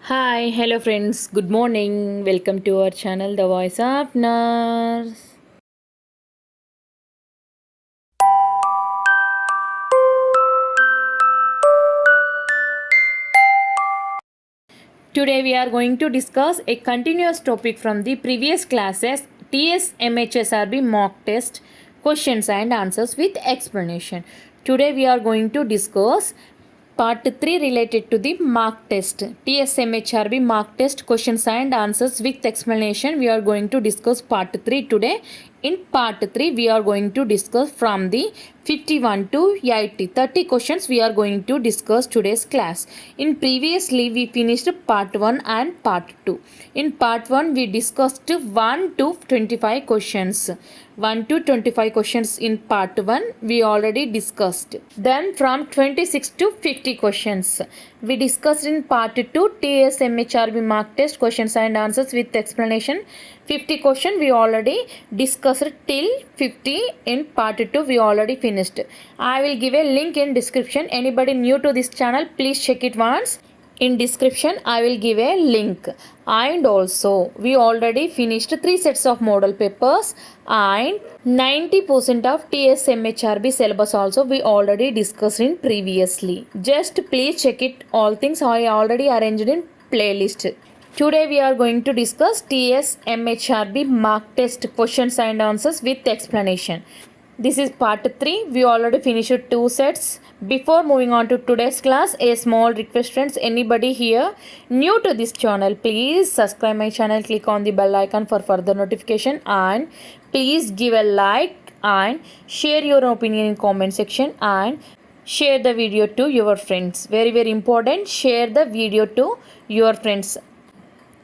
Hi, hello friends, good morning. Welcome to our channel, The Voice of Nurse. Today we are going to discuss a continuous topic from the previous classes TS MHSRB mock test questions and answers with explanation. Today we are going to discuss part 3 related to the mock test TS MHRB mock test questions and answers with explanation. We are going to discuss part 3 today. In part 3 we are going to discuss from the 51 to 80 30 questions we are going to discuss today's class. In previously we finished part 1 and part 2. In part 1 we discussed 1 to 25 questions. 1 to 25 questions in part 1 we already discussed. Then from 26 to 50 questions we discussed in part 2 TS MHRB mock test questions and answers with explanation. 50 question we already discussed till 50. In part 2 we already finished. I will give a link in description. Anybody new to this channel, please check it once. In description I will give a link. And also we already finished 3 sets of model papers and 90% of TS MHRB syllabus also we already discussed in previously. Just please check it. All things I already arranged in playlist. Today we are going to discuss TS MHRB mock test questions and answers with explanation. This is part 3. We already finished 2 sets. Before moving on to today's class, a small request friends, anybody here new to this channel, please subscribe my channel, click on the bell icon for further notification, and please give a like and share your opinion in comment section and share the video to your friends. Very important, share the video to your friends.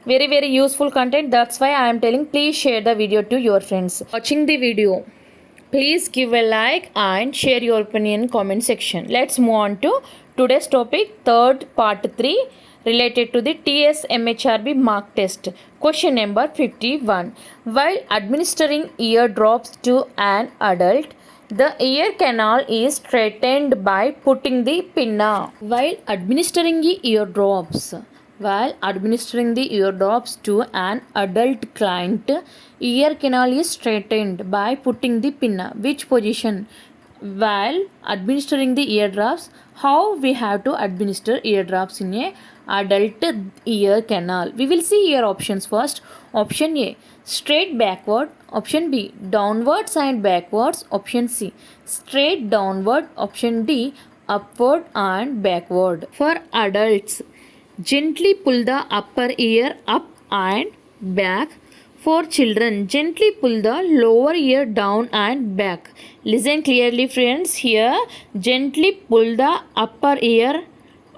Very useful content, that's why I am telling please share the video to your friends. Watching the video, please give a like and share your opinion in comment section. Let's move on to today's topic, third part 3 related to the TS MHRB mock test. Question number 51. While administering ear drops to an adult, the ear canal is straightened by putting the pinna. While administering the ear drops to an adult client, ear canal is straightened by putting the pinna. Which position? While administering the eardrops, how we have to administer eardrops in a adult ear canal? We will see here options first. Option A, straight backward. Option B, downwards and backwards. Option C, straight downward. Option D, upward and backward. For adults, gently pull the upper ear up and back. For children, gently pull the lower ear down and back. Listen clearly friends, here gently pull the upper ear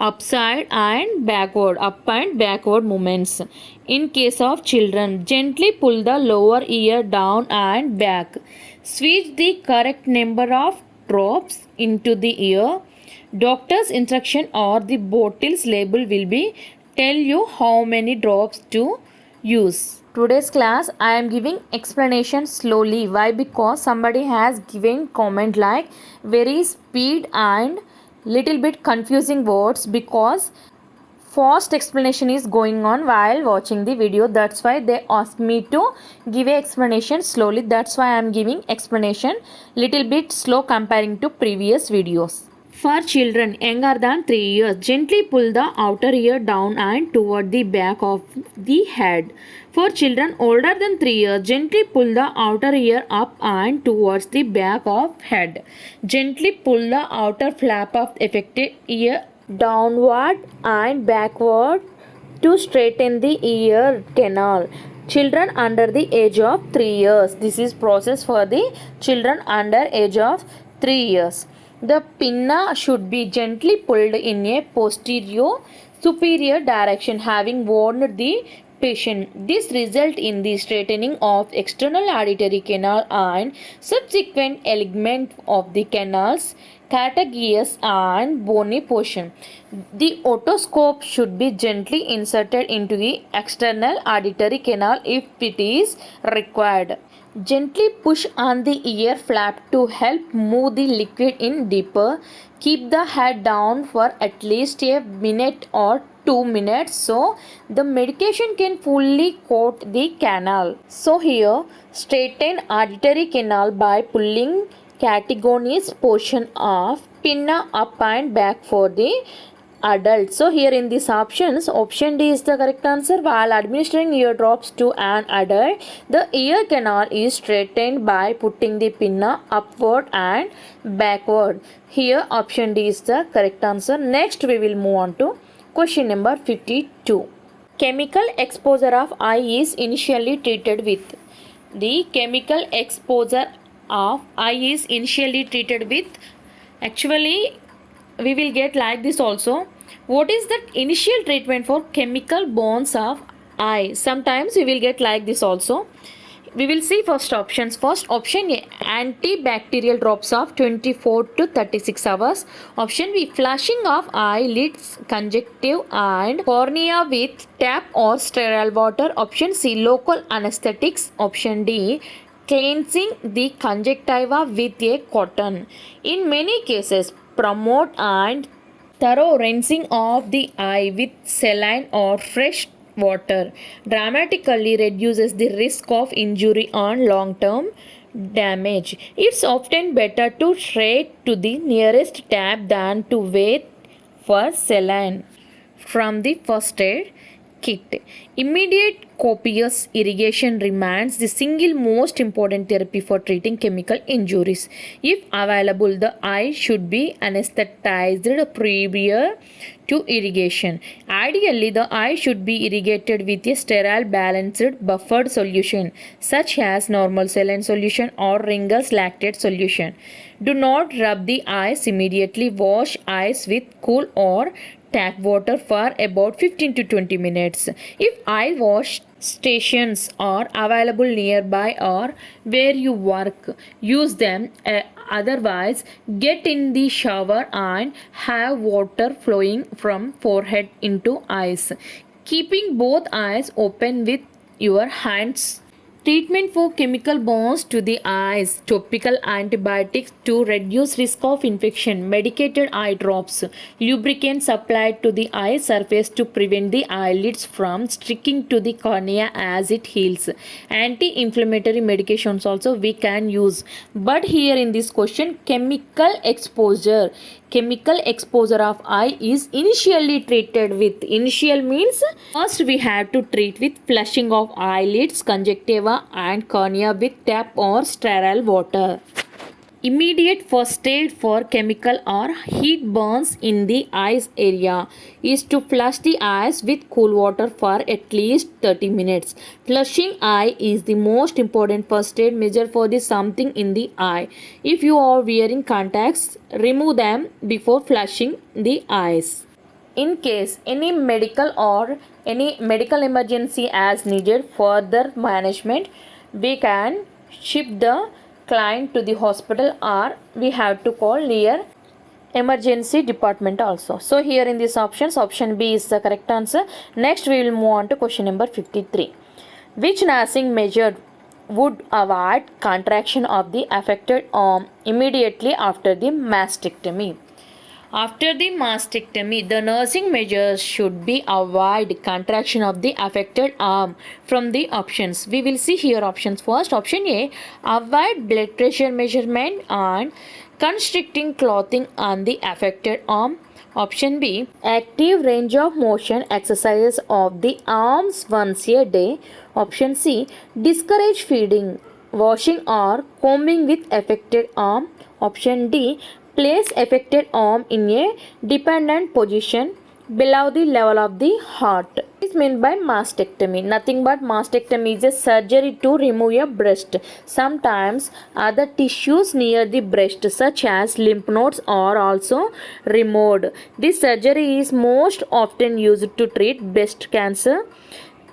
upside and backward, up and backward movements. In case of children, gently pull the lower ear down and back. Switch the correct number of drops into the ear. Doctor's instruction or the bottle's label will be tell you how many drops to use. Today's class I am giving explanation slowly. Why? Because somebody has given comment like very speed and little bit confusing words, because fast explanation is going on while watching the video. That's why they asked me to give a explanation slowly. That's why I am giving explanation little bit slow comparing to previous videos. For children younger than 3 years, gently pull the outer ear down and toward the back of the head. For children older than 3 years, gently pull the outer ear up and towards the back of head. Gently pull the outer flap of affected ear downward and backward to straighten the ear canal. Children under the age of 3 years. This is process for the children under age of 3 years. The pinna should be gently pulled in a posterior superior direction, having warned the patient. This results in the straightening of external auditory canal and subsequent alignment of the canal's catagous and bony portion. The otoscope should be gently inserted into the external auditory canal if it is required. Gently push on the ear flap to help move the liquid in deeper. Keep the head down for at least a minute or 2 minutes, so the medication can fully coat the canal. So here straighten artery canal by pulling catagonist portion of pinna up and back for the adult. So here in these options, option D is the correct answer. While administering ear drops to an adult, the ear canal is straightened by putting the pinna upward and backward. Here option D is the correct answer. Next we will move on to question number 52. Chemical exposure of eye is initially treated with. The chemical exposure of eye is initially treated with. Actually, we will get like this also. What is the initial treatment for chemical burns of eye? Sometimes we will get like this also. We will see first options. First option A, antibacterial drops of 24 to 36 hours. Option B, flushing of eyelids, conjunctive and cornea with tap or sterile water. Option C, local anesthetics. Option D, cleansing the conjunctiva with a cotton. In many cases, promote and thorough rinsing of the eye with saline or fresh water dramatically reduces the risk of injury and long-term damage. It's often better to straight to the nearest tap than to wait for saline from the first aid kit. Immediate copious irrigation remains the single most important therapy for treating chemical injuries. If available, the eye should be anesthetized prior to irrigation. Ideally, the eye should be irrigated with a sterile balanced buffered solution such as normal saline solution or Ringer's lactate solution. Do not rub the eyes immediately. Wash eyes with cool or tap water for about 15 to 20 minutes. If eye wash stations are available nearby or where you work, use them. Otherwise, get in the shower and have water flowing from forehead into eyes, keeping both eyes open with your hands. Treatment for chemical burns to the eyes. Topical antibiotics to reduce risk of infection. Medicated eye drops. Lubricants applied to the eye surface to prevent the eyelids from sticking to the cornea as it heals. Anti-inflammatory medications also we can use. But here in this question, chemical exposure. Chemical exposure of eye is initially treated with. Initial means first we have to treat with flushing of eyelids, conjunctiva and cornea with tap or sterile water. Immediate first aid for chemical or heat burns in the eyes area is to flush the eyes with cool water for at least 30 minutes. Flushing eye is the most important first aid measure for the something in the eye. If you are wearing contacts, remove them before flushing the eyes. In case any medical emergency as needed further management, we can ship the client to the hospital or we have to call near emergency department also. So here in these options, option B is the correct answer. Next we will move on to question number 53. Which nursing measure would avoid contraction of the affected arm immediately after the mastectomy? After the mastectomy, the nursing measures should be avoid contraction of the affected arm. From the options, we will see here options. First, option A, avoid blood pressure measurement and constricting clothing on the affected arm. Option B, active range of motion exercises of the arms once a day. Option C, discourage feeding, washing or combing with affected arm. Option D, place affected arm in a dependent position below the level of the heart. This is meant by mastectomy. Nothing but mastectomy is a surgery to remove a breast. Sometimes other tissues near the breast such as lymph nodes are also removed. This surgery is most often used to treat breast cancer.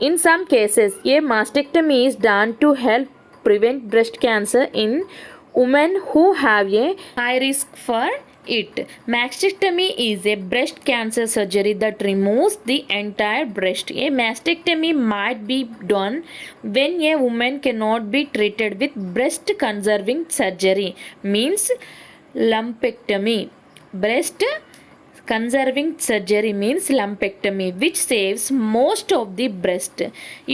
In some cases, a mastectomy is done to help prevent breast cancer in women who have a high risk for it. Mastectomy is a breast cancer surgery that removes the entire breast. A mastectomy might be done when a woman cannot be treated with breast conserving surgery, means lumpectomy. Breast Conserving surgery means lumpectomy, which saves most of the breast.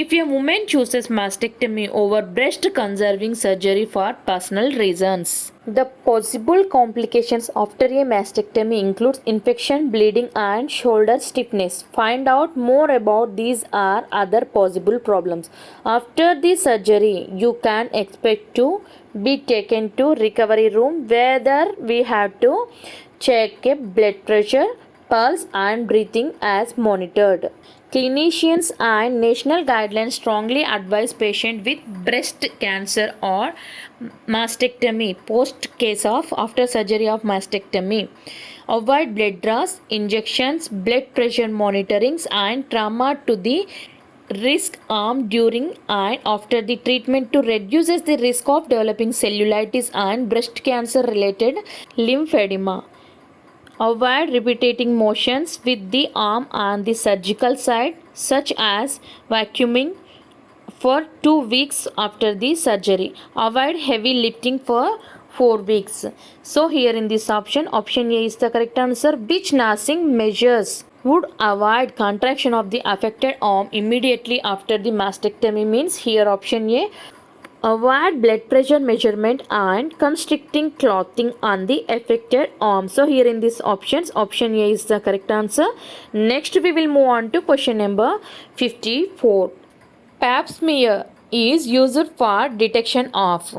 If a woman chooses mastectomy over breast conserving surgery for personal reasons. The possible complications after a mastectomy includes infection, bleeding, and shoulder stiffness. Find out more about these or other possible problems. After the surgery, you can expect to be taken to recovery room where we have to check a blood pressure, pulse, and breathing as monitored. Clinicians and national guidelines strongly advise patients with breast cancer or mastectomy post case of after surgery of mastectomy. Avoid blood draws, injections, blood pressure monitorings, and trauma to the risk arm during and after the treatment to reduces the risk of developing cellulitis and breast cancer related lymphedema. Avoid repeating motions with the arm on the surgical side, such as vacuuming for 2 weeks after the surgery. Avoid heavy lifting for 4 weeks. So here in this option A is the correct answer. Which nursing measures would avoid contraction of the affected arm immediately after the mastectomy? Means here option A, avoid blood pressure measurement and constricting clothing on the affected arm. So here in these options, option A is the correct answer. Next we will move on to question number 54. Pap smear is used for detection of.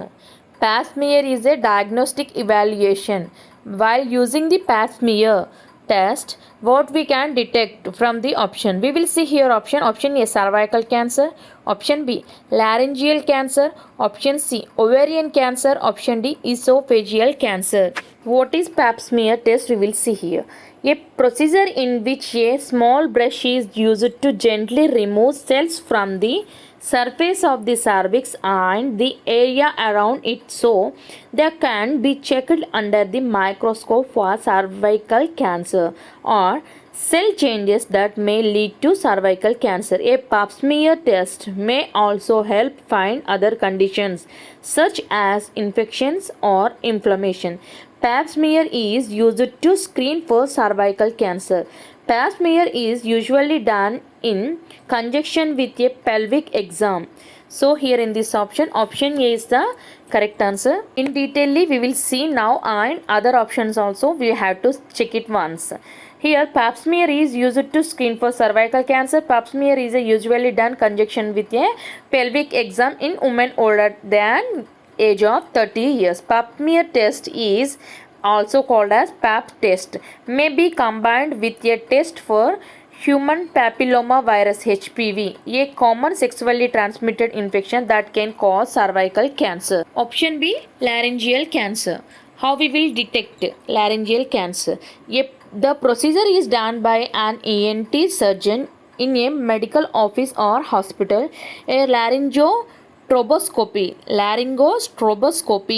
Pap smear is a diagnostic evaluation. While using the pap smear test, what we can detect from the option? We will see here option A, cervical cancer, option B, laryngeal cancer, option C, ovarian cancer, option D, esophageal cancer. What is pap smear test? We will see here. A procedure in which a small brush is used to gently remove cells from the surface of the cervix and the area around it so they can be checked under the microscope for cervical cancer or cell changes that may lead to cervical cancer. A pap smear test may also help find other conditions such as infections or inflammation. Pap smear is used to screen for cervical cancer. Pap smear is usually done in conjunction with a pelvic exam. So here in this option A is the correct answer. In detail we will see now, and other options also we have to check it once. Here pap smear is used to screen for cervical cancer. Pap smear is usually done conjunction with a pelvic exam in women older than age of 30 years. Pap smear test is also called as pap test, may be combined with a test for human papilloma virus HPV, a common sexually transmitted infection that can cause cervical cancer. Option B, laryngeal cancer. How we will detect laryngeal cancer? The procedure is done by an ENT surgeon in a medical office or hospital. A laryngoscopy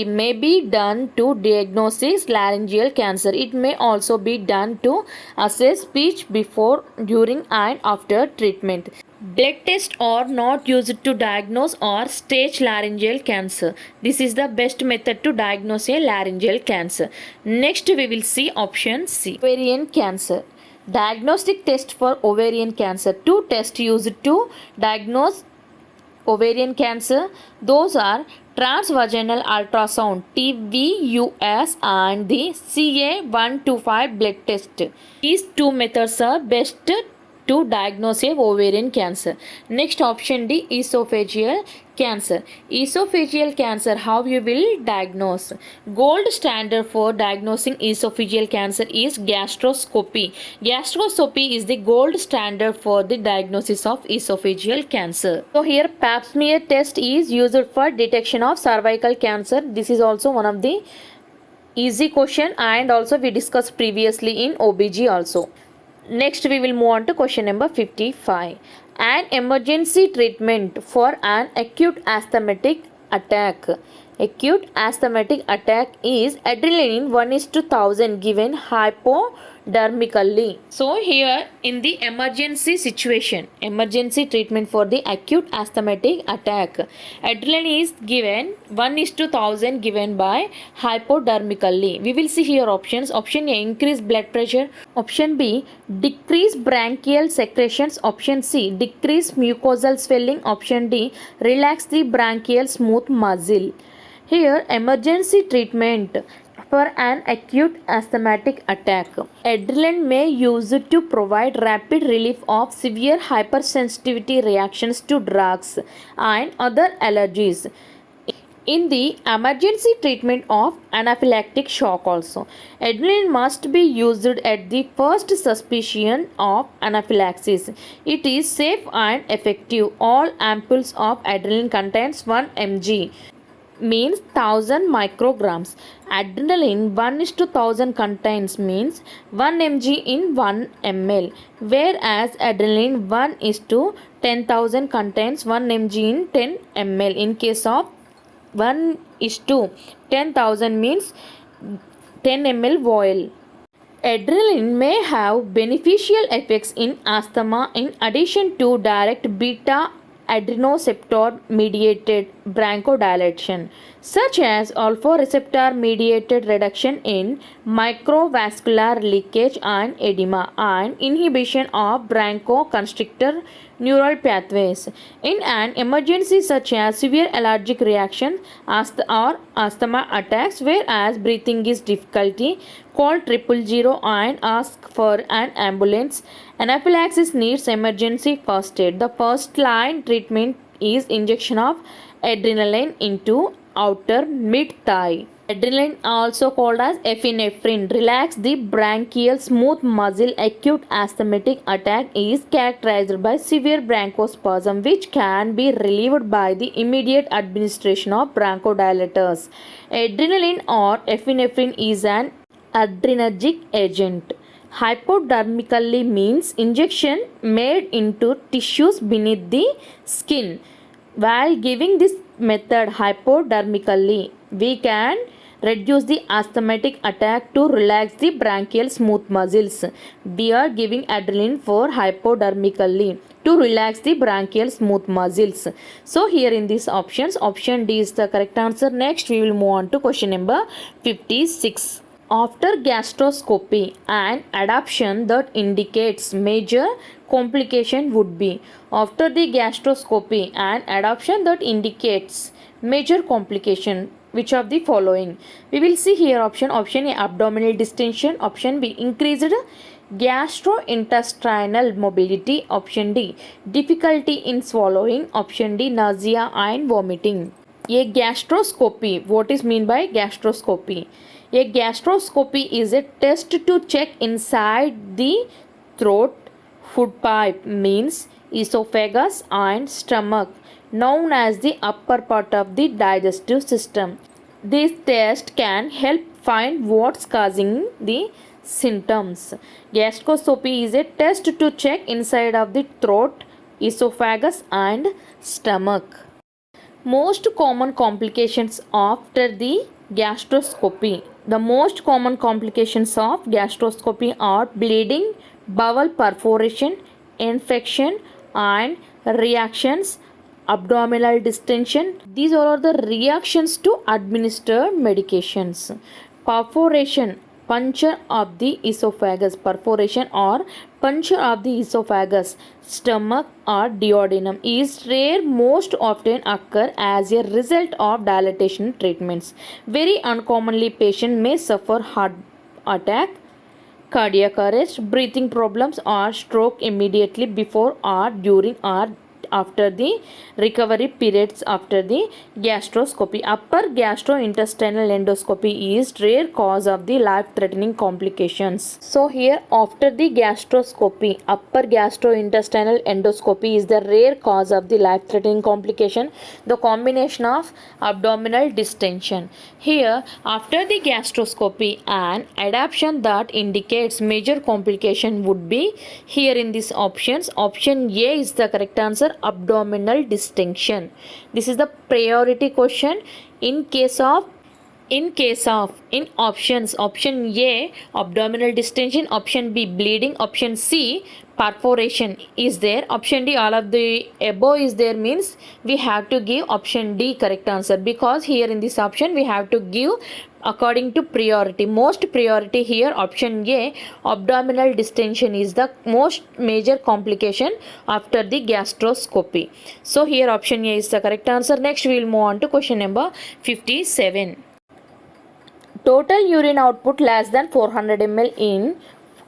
may be done to diagnose laryngeal cancer. It may also be done to assess speech before, during, and after treatment. Blood tests are not used to diagnose or stage laryngeal cancer. This is the best method to diagnose a laryngeal cancer. Next we will see option C, ovarian cancer. Diagnostic test for ovarian cancer. Two tests used to diagnose ovarian cancer. Those are transvaginal ultrasound TVUS and the CA125 blood test. These two methods are best to diagnose a ovarian cancer. Next option D, esophageal cancer. Esophageal cancer, how you will diagnose? Gold standard for diagnosing esophageal cancer is gastroscopy. Gastroscopy is the gold standard for the diagnosis of esophageal cancer. So here pap smear test is used for detection of cervical cancer. This is also one of the easy question, and also we discussed previously in OBG also. Next we will move on to question number 55. An emergency treatment for an acute asthmatic attack. Acute asthmatic attack is adrenaline 1:1000 given hypodermically. So here in the emergency situation, emergency treatment for the acute asthmatic attack, adrenaline is given 1:1000 given by hypodermically. We will see here options. Option A, increase blood pressure. Option B, decrease bronchial secretions. Option C, decrease mucosal swelling. Option D, relax the bronchial smooth muscle. Here emergency treatment for an acute asthmatic attack. Adrenaline may use it to provide rapid relief of severe hypersensitivity reactions to drugs and other allergies. In the emergency treatment of anaphylactic shock also, adrenaline must be used at the first suspicion of anaphylaxis. It is safe and effective. All ampoules of adrenaline contains 1 mg, means 1000 micrograms. Adrenaline 1:1000 contains means 1 mg in 1 ml, whereas adrenaline 1:10,000 contains 1 mg in 10 ml. In case of 1:10,000 means 10 ml vial. Adrenaline may have beneficial effects in asthma in addition to direct beta adrenoceptor mediated bronchodilation, such as alpha receptor mediated reduction in microvascular leakage and edema, and inhibition of bronchoconstrictor neural pathways. In an emergency such as severe allergic reaction or asthma attacks, whereas breathing is difficulty, call 000 and ask for an ambulance. Anaphylaxis needs emergency first aid. The first line treatment is injection of adrenaline into outer mid-thigh. Adrenaline, also called as epinephrine, relax the bronchial smooth muscle. Acute asthmatic attack is characterized by severe bronchospasm, which can be relieved by the immediate administration of bronchodilators. Adrenaline or epinephrine is an adrenergic agent. Hypodermically means injection made into tissues beneath the skin. While giving this method hypodermically, we can reduce the asthmatic attack to relax the bronchial smooth muscles. We are giving adrenaline for hypodermically to relax the bronchial smooth muscles. So here in these options, option D is the correct answer. Next we will move on to question number 56. After gastroscopy, an adaptation that indicates major complication would be. After the gastroscopy, an adaptation that indicates major complication, which of the following? We will see here option. Option A, abdominal distension. Option B, increased gastrointestinal mobility. Option D, difficulty in swallowing. Option D, nausea and vomiting. A gastroscopy. What is mean by gastroscopy? A gastroscopy is a test to check inside the throat, food pipe, means esophagus and stomach, known as the upper part of the digestive system. This test can help find what's causing the symptoms. Gastroscopy is a test to check inside of the throat, esophagus and stomach. Most common complications after the gastroscopy. The most common complications of gastroscopy are bleeding, bowel perforation, infection and reactions, abdominal distension. These all are the reactions to administered medications. Perforation, puncture of the esophagus, perforation or puncture of the esophagus, stomach or duodenum is rare, most often occur as a result of dilatation treatments. Very uncommonly, patient may suffer heart attack, cardiac arrest, breathing problems or stroke immediately before or during or after the recovery periods after the gastroscopy. Upper gastrointestinal endoscopy is rare cause of the life-threatening complications. So here after the gastroscopy, upper gastrointestinal endoscopy is the rare cause of the life-threatening complication, the combination of abdominal distension. Here after the gastroscopy, an adaptation that indicates major complication would be here in these options. Option A is the correct answer, abdominal distension. This is the priority question in case of In case of, in options, option A, abdominal distension, option B, bleeding, option C, perforation is there, option D, all of the above is there, means we have to give option D correct answer, because here in this option we have to give according to priority. Most priority here option A, abdominal distension is the most major complication after the gastroscopy. So here option A is the correct answer. Next we will move on to question number 57. Total urine output less than 400 ml in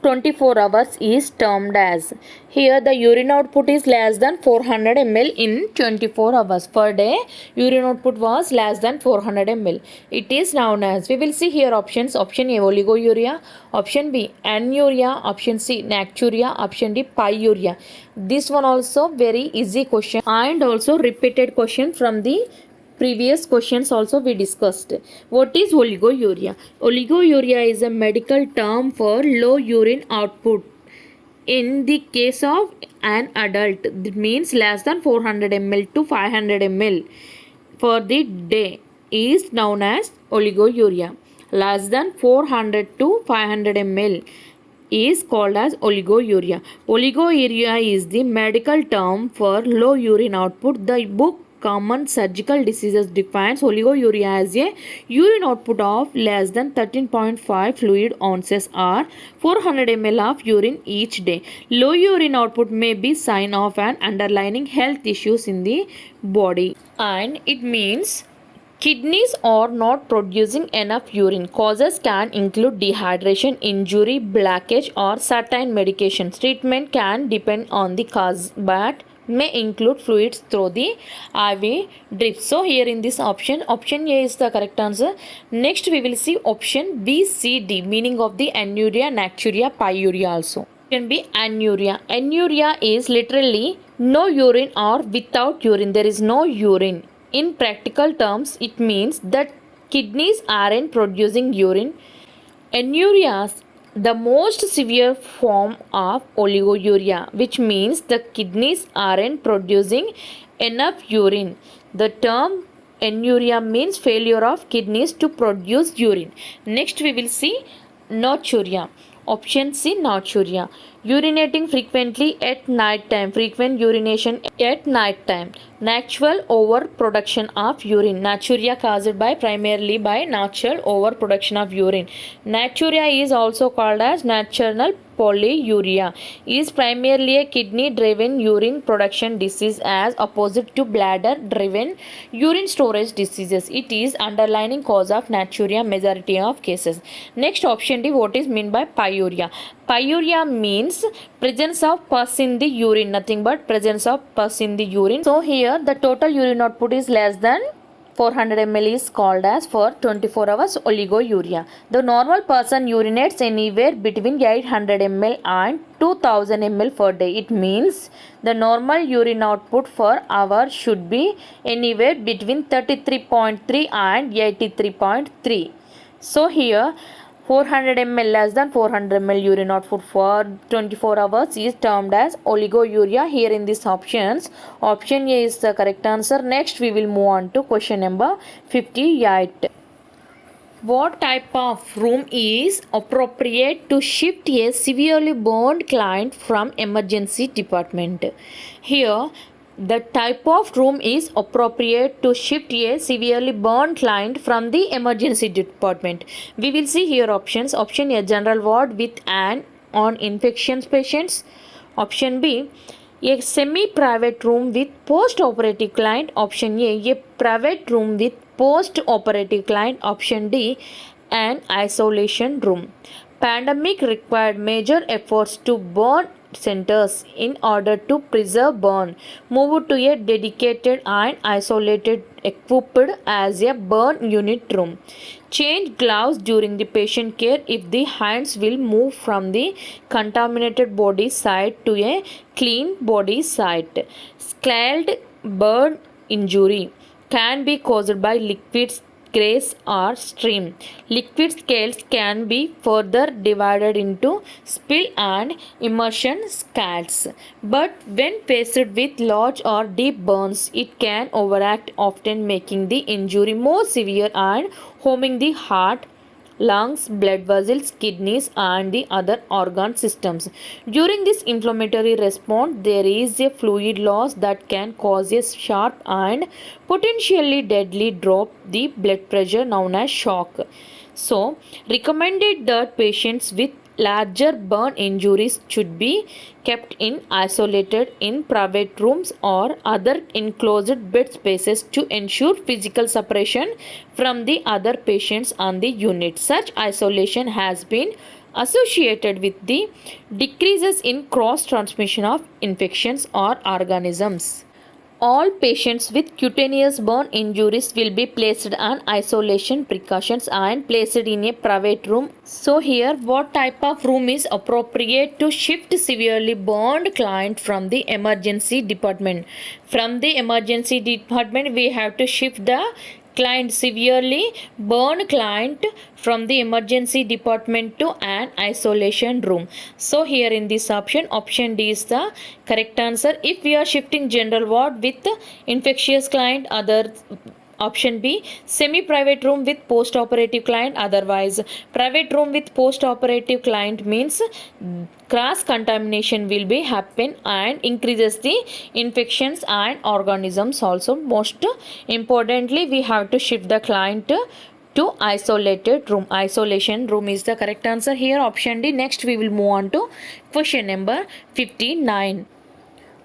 24 hours is termed as. Here the urine output is less than 400 ml in 24 hours. Per day urine output was less than 400 ml. It is known as. We will see here options. Option A, oliguria. Option B, anuria. Option C, natriuria. Option D, pyuria. This one also very easy question and also repeated question from the previous questions also we discussed. What is oliguria? Oliguria is a medical term for low urine output in the case of an adult. It means less than 400 ml to 500 ml for the day is known as oliguria. Less than 400 to 500 ml is called as oliguria. Oliguria is the medical term for low urine output. The book Common Surgical Diseases defines oliguria as a urine output of less than 13.5 fluid ounces or 400 ml of urine each day. Low urine output may be sign of an underlying health issues in the body, and it means kidneys are not producing enough urine. Causes can include dehydration, injury, blockage, or certain medications. Treatment can depend on the cause, but may include fluids through the IV drip. So here in this option, option A is the correct answer. Next we will see option B, C, D, meaning of the anuria, natriuria, pyuria also. Can be anuria. Anuria is literally no urine or without urine. There is no urine. In practical terms, it means that kidneys aren't producing urine. Anuria, the most severe form of oliguria, which means the kidneys aren't producing enough urine. The term anuria means failure of kidneys to produce urine. Next we will see natriuria. Option C, natriuria. Urinating frequently at night time. Frequent urination at night time. Natural overproduction of urine. Natriuria caused by primarily by natural overproduction of urine. Natriuria is also called as natural polyuria. Is primarily a kidney driven urine production disease as opposite to bladder driven urine storage diseases. It is underlying cause of natriuria majority of cases. Next option D, what is meant by pyuria? Pyuria means presence of pus in the urine, nothing but presence of pus in the urine. So here the total urine output is less than 400 ml is called as for 24 hours oliguria. The normal person urinates anywhere between 800 ml and 2000 ml per day. It means the normal urine output for hour should be anywhere between 33.3 and 83.3. So here 400 ml less than 400 ml urine output for 24 hours is termed as oliguria. Here in these options, option A is the correct answer. Next we will move on to question number 58. What type of room is appropriate to shift a severely burned client from emergency department? Here the type of room is appropriate to shift a severely burned client from the emergency department. We will see here options. Option A, general ward with an on infections patients. Option B, a semi-private room with post-operative client. Option A private room with post-operative client. Option D, an isolation room. Pandemic required major efforts to burn centers in order to preserve burn. Move to a dedicated and isolated equipped as a burn unit room. Change gloves during the patient care if the hands will move from the contaminated body site to a clean body site. Scald burn injury can be caused by liquids grace or stream. Liquid scales can be further divided into spill and immersion scales. But when faced with large or deep burns, it can overact, often making the injury more severe and harming the heart, lungs, blood vessels, kidneys, and the other organ systems. During this inflammatory response, there is a fluid loss that can cause a sharp and potentially deadly drop the blood pressure known as shock. So, recommended that patients with larger burn injuries should be kept in isolated in private rooms or other enclosed bed spaces to ensure physical separation from the other patients on the unit. Such isolation has been associated with the decreases in cross transmission of infections or organisms. All patients with cutaneous burn injuries will be placed on isolation precautions and placed in a private room. So here, what type of room is appropriate to shift severely burned client from the emergency department? From the emergency department, we have to shift the severely burned client from the emergency department to an isolation room. So here in this option D is the correct answer. If we are shifting general ward with infectious client, other option B, semi-private room with post-operative client. Otherwise, private room with post-operative client means cross contamination will be happen and increases the infections and organisms also. Most importantly, we have to shift the client to isolated room. Isolation room is the correct answer here, option D. Next we will move on to question number 59.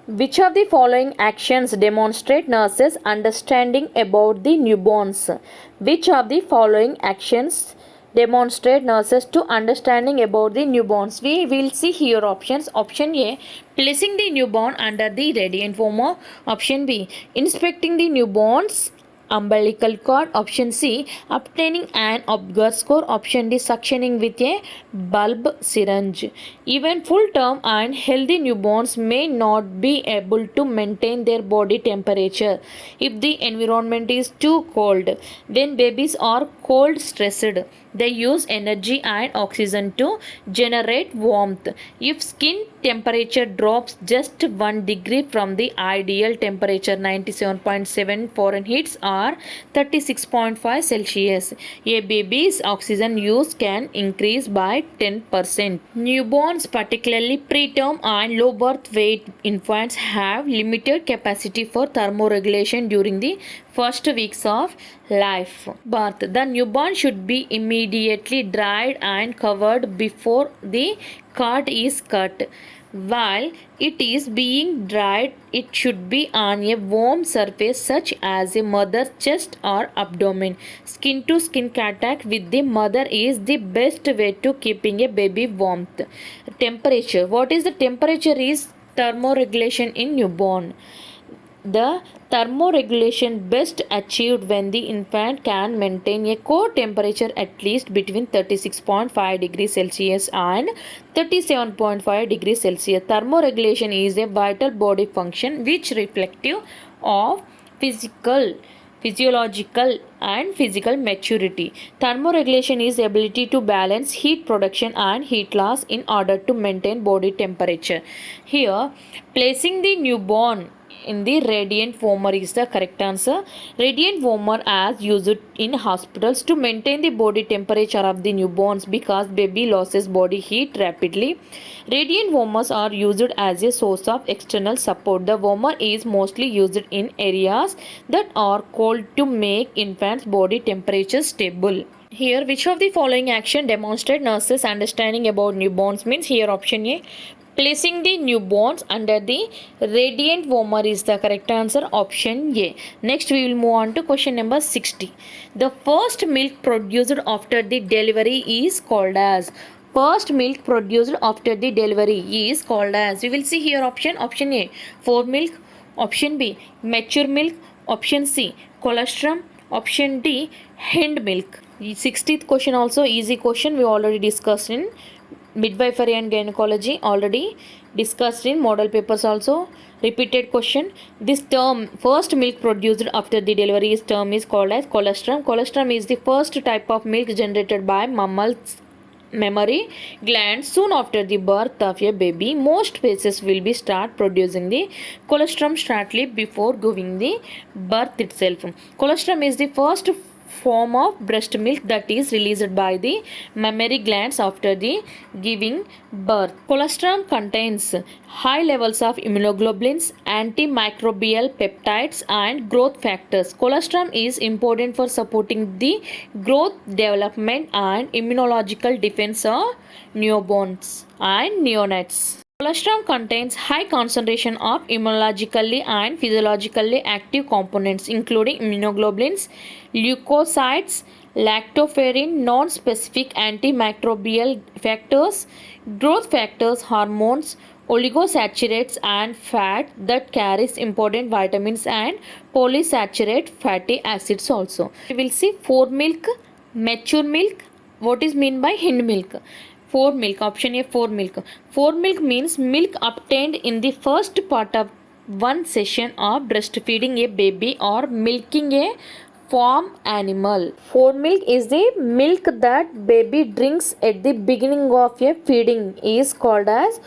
Which of the following actions demonstrate nurses' understanding about the newborns? Which of the following actions demonstrate nurses to understanding about the newborns? We will see here options. Option A, placing the newborn under the radiant warmer. Option B, inspecting the newborn's umbilical cord. Option C, obtaining an Apgar score. Option D, suctioning with a bulb syringe. Even full-term and healthy newborns may not be able to maintain their body temperature if the environment is too cold. When babies are cold stressed, they use energy and oxygen to generate warmth. If skin temperature drops just 1 degree from the ideal temperature 97.7 Fahrenheit or 36.5 Celsius, a baby's oxygen use can increase by 10%. Newborns, particularly preterm and low birth weight infants, have limited capacity for thermoregulation during the first weeks of life. Birth. The newborn should be immediately dried and covered before the cord is cut. While it is being dried, it should be on a warm surface such as a mother's chest or abdomen. Skin to skin contact with the mother is the best way to keeping a baby warmth. Temperature. What is the temperature is thermoregulation in newborn? The thermoregulation best achieved when the infant can maintain a core temperature at least between 36.5 degrees Celsius and 37.5 degrees Celsius. Thermoregulation is a vital body function which reflective of physiological and physical maturity. Thermoregulation is ability to balance heat production and heat loss in order to maintain body temperature. Here, placing the newborn in the radiant warmer is the correct answer. Radiant warmer as used in hospitals to maintain the body temperature of the newborns because baby loses body heat rapidly. Radiant warmers are used as a source of external support. The warmer is mostly used in areas that are cold to make infants' body temperature stable. Here, which of the following action demonstrate nurses understanding about newborns means here option A, placing the newborns under the radiant warmer is the correct answer, option A. Next we will move on to question number 60. The first milk produced after the delivery is called as. First milk produced after the delivery is called as. We will see here option A, foremilk. Option B, mature milk. Option C, colostrum. Option D, hind milk. 60th question also easy question, we already discussed in midwifery and gynecology already discussed in model papers also. Repeated question. This term first milk produced after the delivery is term is called as colostrum. Colostrum is the first type of milk generated by mammals mammary glands soon after the birth of a baby. Most species will be start producing the colostrum shortly before giving the birth itself. Colostrum is the first form of breast milk that is released by the mammary glands after the giving birth. Colostrum contains high levels of immunoglobulins, antimicrobial peptides and growth factors. Colostrum is important for supporting the growth, development and immunological defense of newborns and neonates. Colostrum contains high concentration of immunologically and physiologically active components including immunoglobulins, leukocytes, lactoferrin, non-specific antimicrobial factors, growth factors, hormones, oligosaccharides and fat that carries important vitamins and polysaccharide fatty acids also. We will see foremilk, mature milk. What is mean by hind milk? Foremilk, option A, foremilk. Foremilk means milk obtained in the first part of one session of breastfeeding a baby or milking a farm animal. Foremilk is the milk that baby drinks at the beginning of a feeding is called as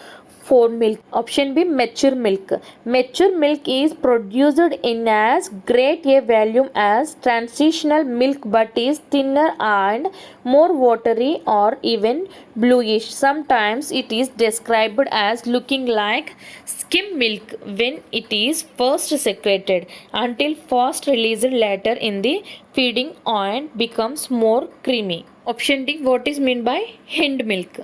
foremilk. Option B, mature milk. Mature milk is produced in as great a volume as transitional milk but is thinner and more watery or even bluish. Sometimes it is described as looking like skim milk when it is first secreted until fast released later in the feeding and becomes more creamy. Option D, what is meant by hind milk?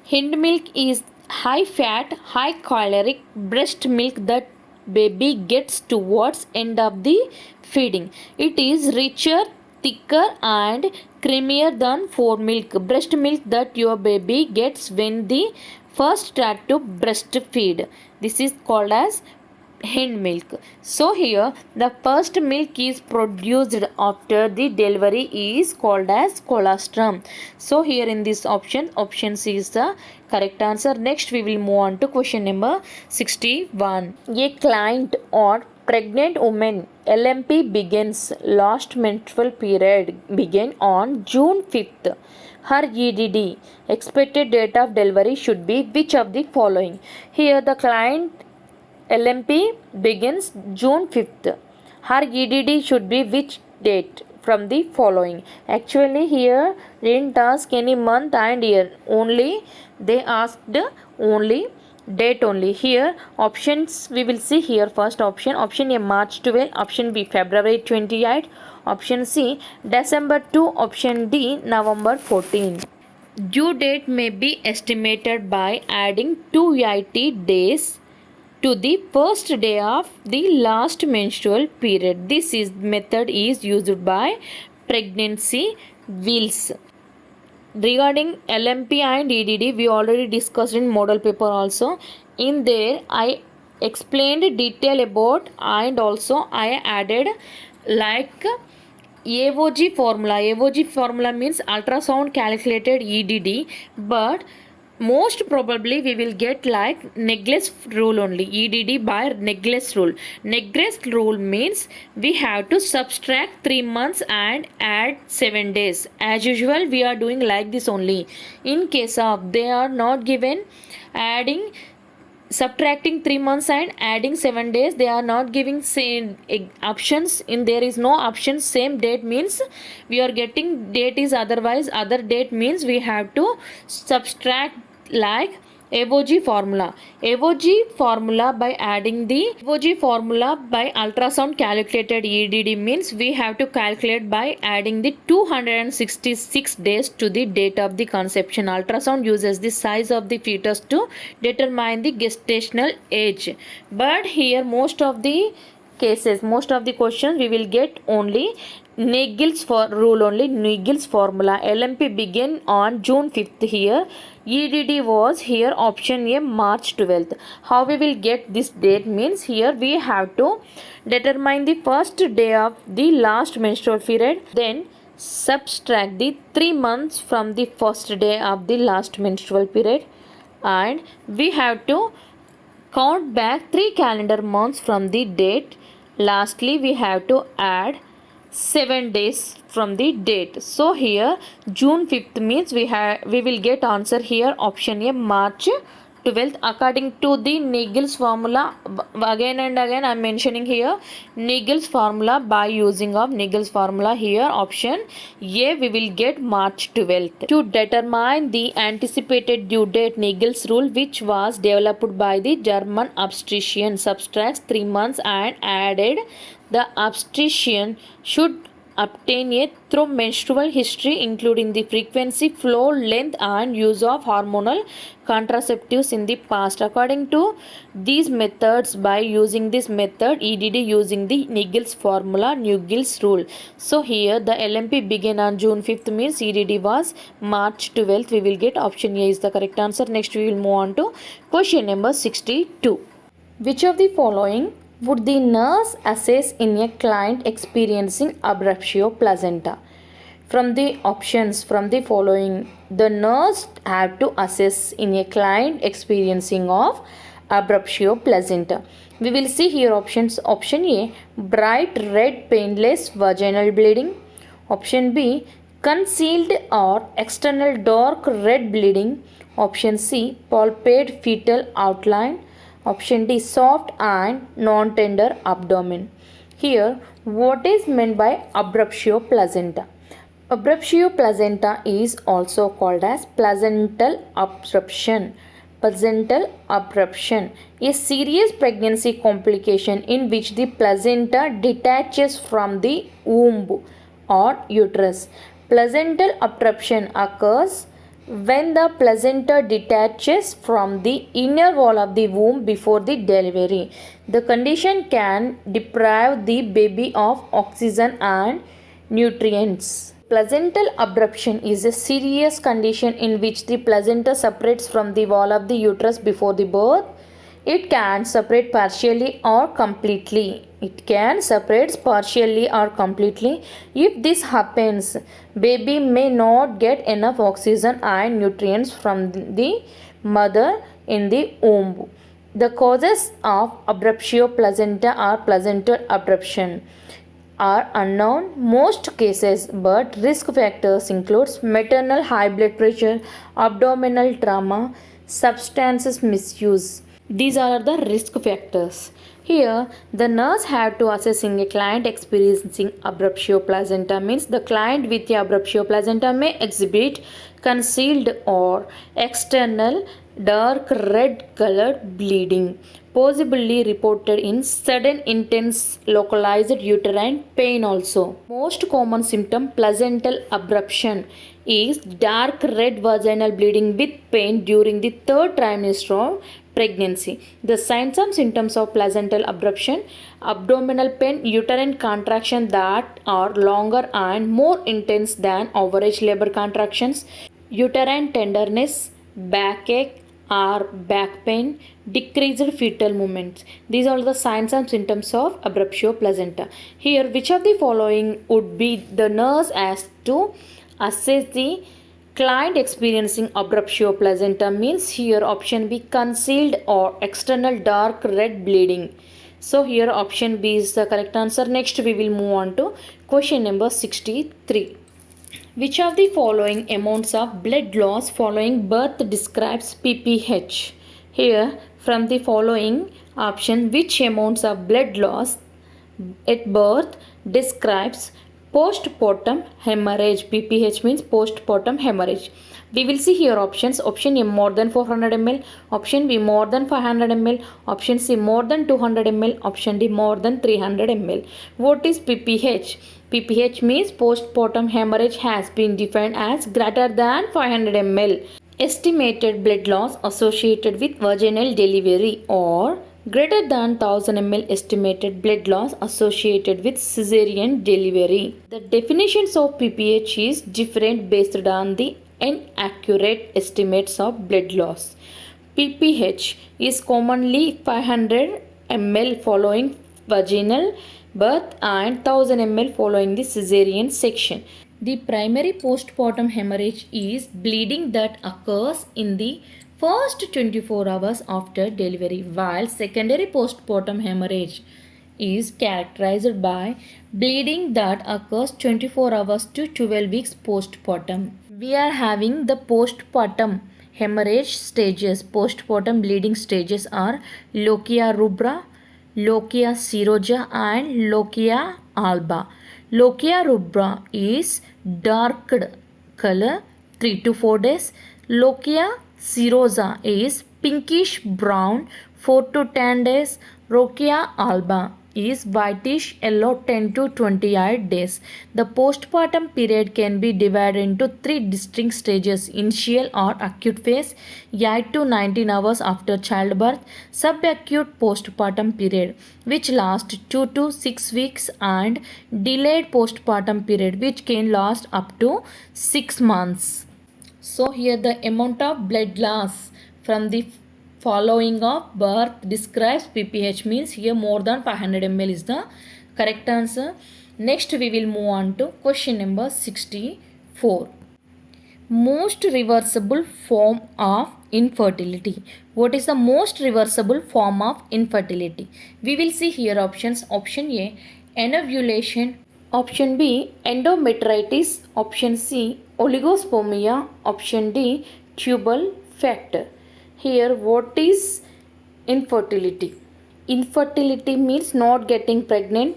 Hind milk is high fat, high caloric breast milk that baby gets towards end of the feeding. It is richer, thicker and creamier than foremilk, breast milk that your baby gets when the first start to breastfeed. This is called as hind milk. So here the first milk is produced after the delivery is called as colostrum. So here in this option C is the correct answer. Next we will move on to question number 61. A client or pregnant woman LMP begins last menstrual period began on June 5th. Her EDD expected date of delivery should be which of the following? Here the client LMP begins June 5th. Her EDD should be which date from the following? Actually here they didn't ask any month and year, only they asked only date only. Here options we will see here. First option A March 12, option B February 28, option C December 2, option D November 14. Due date may be estimated by adding 280 days to the first day of the last menstrual period. This method is used by pregnancy wheels. Regarding LMP and EDD we already discussed in model paper also. In there I explained detail about and also I added like AOG formula. AOG formula means ultrasound calculated EDD, but most probably we will get like Negless rule only. EDD by Negless rule. Negless rule means we have to subtract 3 months and add 7 days. As usual we are doing like this only. In case of they are not given adding subtracting 3 months and adding 7 days, they are not giving same options. In there is no option. Same date means we are getting date is otherwise other date means we have to subtract like AOG formula. AOG formula by adding the AOG formula by ultrasound calculated EDD means we have to calculate by adding the 266 days to the date of the conception. Ultrasound uses the size of the fetus to determine the gestational age. But here most of the cases, most of the questions we will get only Naegele's rule only, Naegele's formula. LMP began on June 5th here. EDD was here option A March 12th. How we will get this date means here we have to determine the first day of the last menstrual period, then Subtract the 3 months from the first day of the last menstrual period, and we have to count back 3 calendar months from the date. Lastly, we have to add 7 days from the date. So here June 5th means we will get answer here option A, March 12th, according to the Nagel's formula. Again and again I am mentioning here Nagel's formula. By using of Nagel's formula, here option A we will get March 12th. To determine the anticipated due date, Nagel's rule, which was developed by the German obstetrician, subtracts 3 months and added the obstetrician should obtain a through menstrual history, including the frequency, flow, length, and use of hormonal contraceptives in the past. According to these methods, by using this method, EDD using the Nagel's formula, Nagel's rule. So here the LMP began on June 5th means EDD was March 12th. We will get option A is the correct answer. Next we will move on to question number 62. Which of the following would the nurse assess in a client experiencing abruptio placenta? From the options from the following, the nurse have to assess in a client experiencing of abruptio placenta. We will see here options. Option A, bright red painless vaginal bleeding. Option B, concealed or external dark red bleeding. Option C, palpate fetal outline. Option D, soft and non-tender abdomen. Here, what is meant by abruptio placenta? Abruptio placenta is also called as placental abruption. Placental abruption, a serious pregnancy complication in which the placenta detaches from the womb or uterus. Placental abruption occurs when the placenta detaches from the inner wall of the womb before the delivery. The condition can deprive the baby of oxygen and nutrients. Placental abruption is a serious condition in which the placenta separates from the wall of the uterus before the birth. It can separate partially or completely. It can separate partially or completely. If this happens, baby may not get enough oxygen and nutrients from the mother in the womb. The causes of abruptio placenta or placental abruption are unknown most cases, but risk factors include maternal high blood pressure, abdominal trauma, substances misuse. These are the risk factors. Here, the nurse had to assessing a client experiencing abruptio placenta means the client with the abruptio placenta may exhibit concealed or external dark red colored bleeding, possibly reported in sudden intense localized uterine pain also. Most common symptom placental abruption is dark red vaginal bleeding with pain during the third trimester of pregnancy. The signs and symptoms of placental abruption: abdominal pain, uterine contraction that are longer and more intense than average labor contractions, uterine tenderness, backache or back pain, decreased fetal movements. These are the signs and symptoms of abruptio placenta. Here, which of the following would be the nurse asked to assess the client experiencing abruptio placenta means here option B, concealed or external dark red bleeding. So here option B is the correct answer. Next we will move on to question number 63. Which of the following amounts of blood loss following birth describes PPH? Here from the following option, which amounts of blood loss at birth describes postpartum hemorrhage? PPH means postpartum hemorrhage. We will see here options. Option A, more than 400 ml. Option B, more than 500 ml. Option C, more than 200 ml. Option D, more than 300 ml. What is PPH? PPH means postpartum hemorrhage has been defined as greater than 500 ml. Estimated blood loss associated with vaginal delivery, or greater than 1000 ml estimated blood loss associated with cesarean delivery. The definitions of PPH is different based on the inaccurate estimates of blood loss. PPH is commonly 500 ml following vaginal birth and 1000 ml following the cesarean section. The primary postpartum hemorrhage is bleeding that occurs in the first 24 hours after delivery, while secondary postpartum hemorrhage is characterized by bleeding that occurs 24 hours to 12 weeks postpartum. We are having the postpartum hemorrhage stages. Postpartum bleeding stages are lochia rubra, lochia serosa and lochia alba. Lochia rubra is dark color 3 to 4 days. Lochia serosa is pinkish brown 4 to 10 days. Lochia alba is whitish yellow 10 to 28 days. The postpartum period can be divided into three distinct stages: initial or acute phase, 8 to 19 hours after childbirth, subacute postpartum period which lasts 2 to 6 weeks, and delayed postpartum period which can last up to 6 months. So here the amount of blood loss from the following of birth describes PPH means here more than 500 ml is the correct answer. Next we will move on to question number 64. Most reversible form of infertility. What is the most reversible form of infertility? We will see here options. Option A, anovulation. Option B, endometritis. Option C, oligospermia. Option D, tubal factor. Here what is infertility? Infertility means not getting pregnant.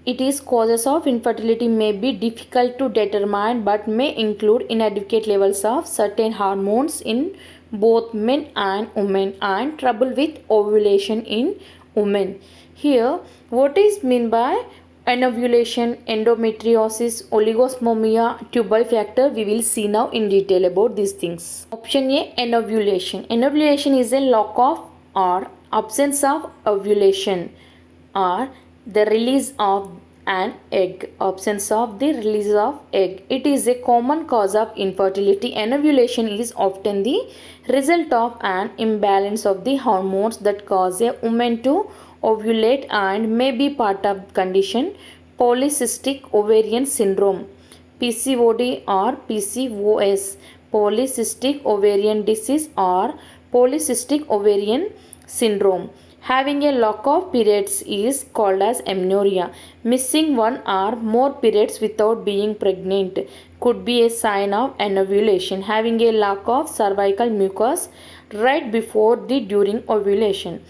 It is causes of infertility may be difficult to determine but may include inadequate levels of certain hormones in both men and women and trouble with ovulation in women. Here what is meant by anovulation, endometriosis, oligospermia, tubal factor? We will see now in detail about these things. Option A, anovulation. Anovulation is a lack of or absence of ovulation or the release of an egg. Absence of the release of egg. It is a common cause of infertility. Anovulation is often the result of an imbalance of the hormones that cause a woman to ovulate and may be part of condition polycystic ovarian syndrome, PCOD or PCOS, polycystic ovarian disease or polycystic ovarian syndrome. Having a lack of periods is called as amenorrhea. Missing one or more periods without being pregnant could be a sign of anovulation. Having a lack of cervical mucus right before the during ovulation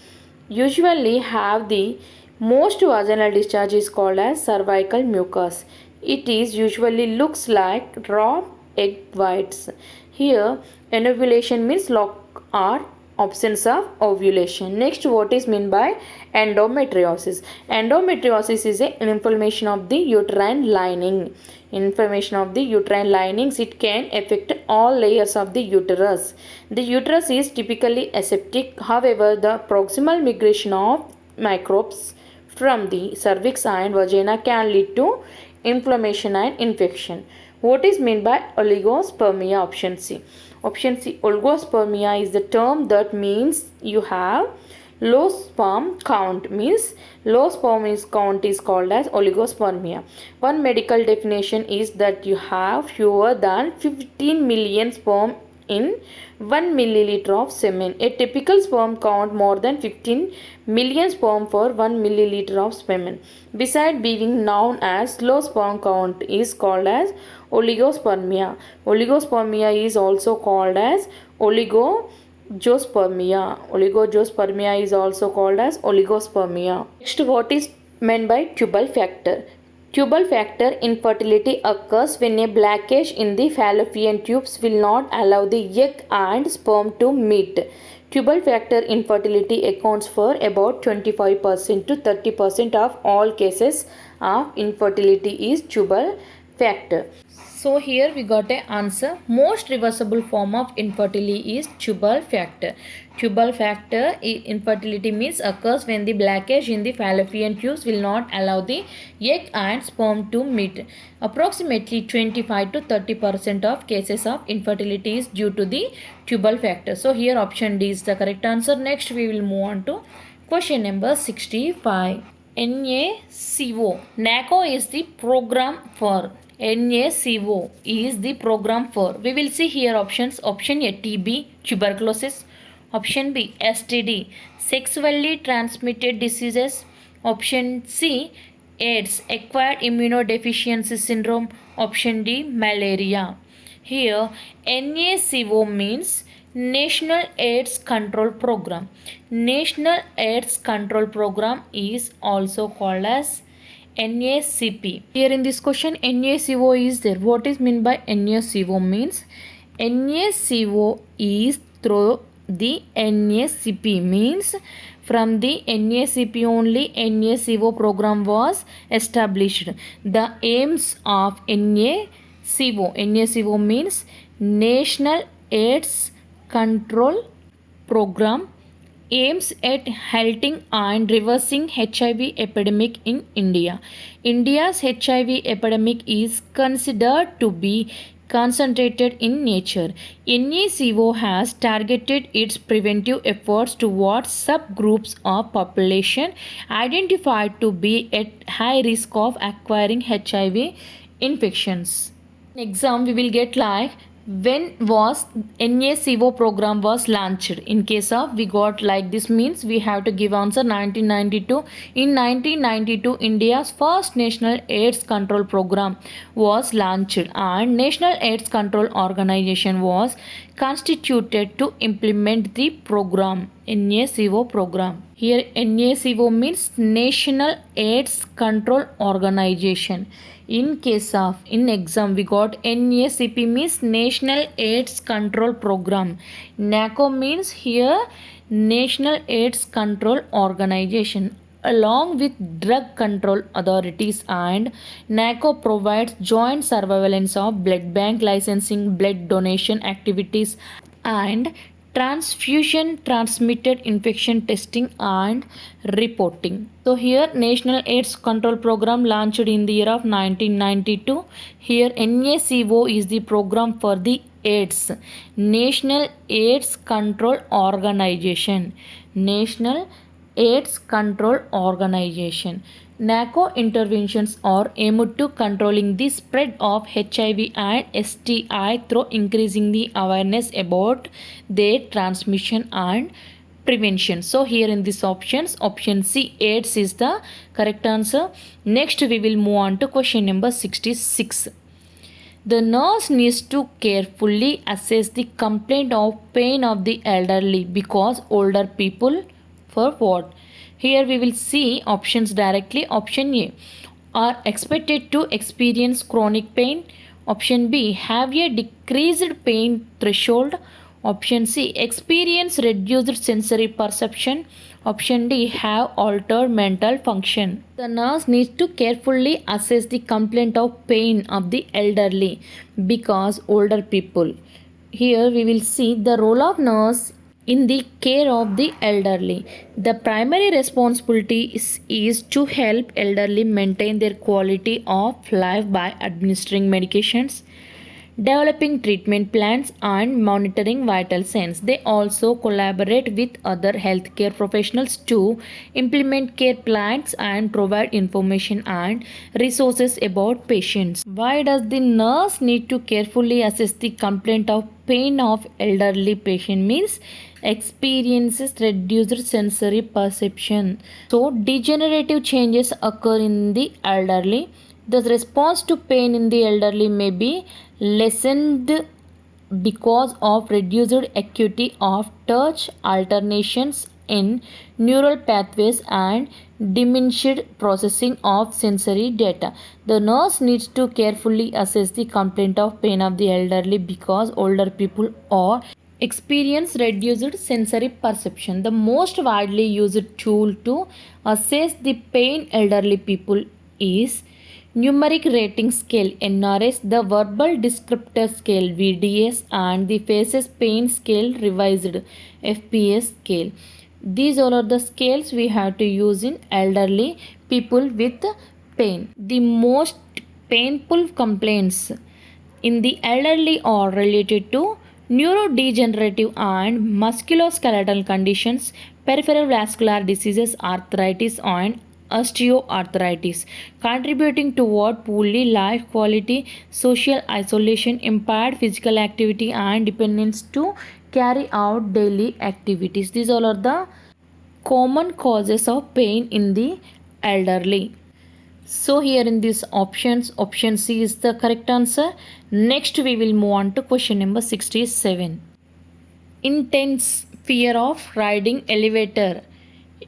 usually have the most vaginal discharge is called as cervical mucus. It is usually looks like raw egg whites. Here anovulation means lack or absence of ovulation. Next, what is meant by endometriosis? Endometriosis is an inflammation of the uterine lining. Inflammation of the uterine linings, it can affect all layers of the uterus. The uterus is typically aseptic. However, the proximal migration of microbes from the cervix and vagina can lead to inflammation and infection. What is meant by oligospermia? Option C. Option C, oligospermia is the term that means you have low sperm count, means low sperm count is called as oligospermia. One medical definition is that you have fewer than 15 million sperm in 1 milliliter of semen. A typical sperm count more than 15 million sperm for 1 milliliter of semen. Besides being known as low sperm count is called as oligospermia. Oligospermia is also called as oligospermia. Oligospermia is also called as oligospermia. Next, what is meant by tubal factor? Tubal factor infertility occurs when a blockage in the fallopian tubes will not allow the egg and sperm to meet. Tubal factor infertility accounts for about 25% to 30% of all cases of infertility is tubal factor. So here we got an answer. Most reversible form of infertility is tubal factor. Tubal factor infertility means occurs when the blockage in the fallopian tubes will not allow the egg and sperm to meet. Approximately 25 to 30% of cases of infertility is due to the tubal factor. So here option D is the correct answer. Next we will move on to question number 65. NACO. NACO is the program for NaCO is the program for. We will see here options. Option A, TB, tuberculosis. Option B, STD, sexually transmitted diseases. Option C, AIDS, acquired immunodeficiency syndrome. Option D, malaria. Here, NaCO means National AIDS Control Program. National AIDS Control Program is also called as NACP. Here in this question, NaCO is there. What is meant by NaCO means? NaCO is through the NACP means from the NACP only NaCO program was established. The aims of NaCO means National AIDS Control Program aims at halting and reversing HIV epidemic in India. India's HIV epidemic is considered to be concentrated in nature. NaCO has targeted its preventive efforts towards subgroups of population identified to be at high risk of acquiring HIV infections. In exam we will get like when was NaCO program was launched. In case of we got like this means we have to give answer 1992. In 1992 India's first national AIDS control program was launched and National AIDS Control Organization was constituted to implement the program. NaCO program. Here NaCO means National AIDS Control Organization. In case of in exam we got NACP means National AIDS Control Program. NACO means here National AIDS Control Organization along with drug control authorities, and NACO provides joint surveillance of blood bank licensing, blood donation activities and transfusion transmitted infection testing and reporting. So here National AIDS Control Program launched in the year of 1992. Here NaCO is the program for the AIDS, National AIDS Control Organization. National AIDS Control Organization. NACO interventions are aimed to controlling the spread of HIV and STI through increasing the awareness about their transmission and prevention. So here in these options, option C, AIDS is the correct answer. Next we will move on to question number 66. The nurse needs to carefully assess the complaint of pain of the elderly because older people for what? Here we will see options directly. Option A, are expected to experience chronic pain. Option B, have a decreased pain threshold. Option C, experience reduced sensory perception. Option D, have altered mental function. The nurse needs to carefully assess the complaint of pain of the elderly because older people. Here we will see the role of nurse in the care of the elderly. The primary responsibility is to help elderly maintain their quality of life by administering medications, developing treatment plans and monitoring vital signs. They also collaborate with other healthcare professionals to implement care plans and provide information and resources about patients. Why does the nurse need to carefully assess the complaint of pain of elderly patient? Means experiences reduced sensory perception. So degenerative changes occur in the elderly. The response to pain in the elderly may be lessened because of reduced acuity of touch, alterations in neural pathways and diminished processing of sensory data. The nurse needs to carefully assess the complaint of pain of the elderly because older people or experience reduced sensory perception. The most widely used tool to assess the pain elderly people is Numeric Rating Scale (NRS), the Verbal Descriptor Scale (VDS), and the Faces Pain Scale Revised (FPS) scale. These all are the scales we have to use in elderly people with pain. The most painful complaints in the elderly are related to neurodegenerative and musculoskeletal conditions, peripheral vascular diseases, arthritis, and osteoarthritis, contributing toward poorly life quality, social isolation, impaired physical activity, and dependence to carry out daily activities. These all are the common causes of pain in the elderly. So here in these options, option C is the correct answer. Next we will move on to question number 67. Intense fear of riding elevator.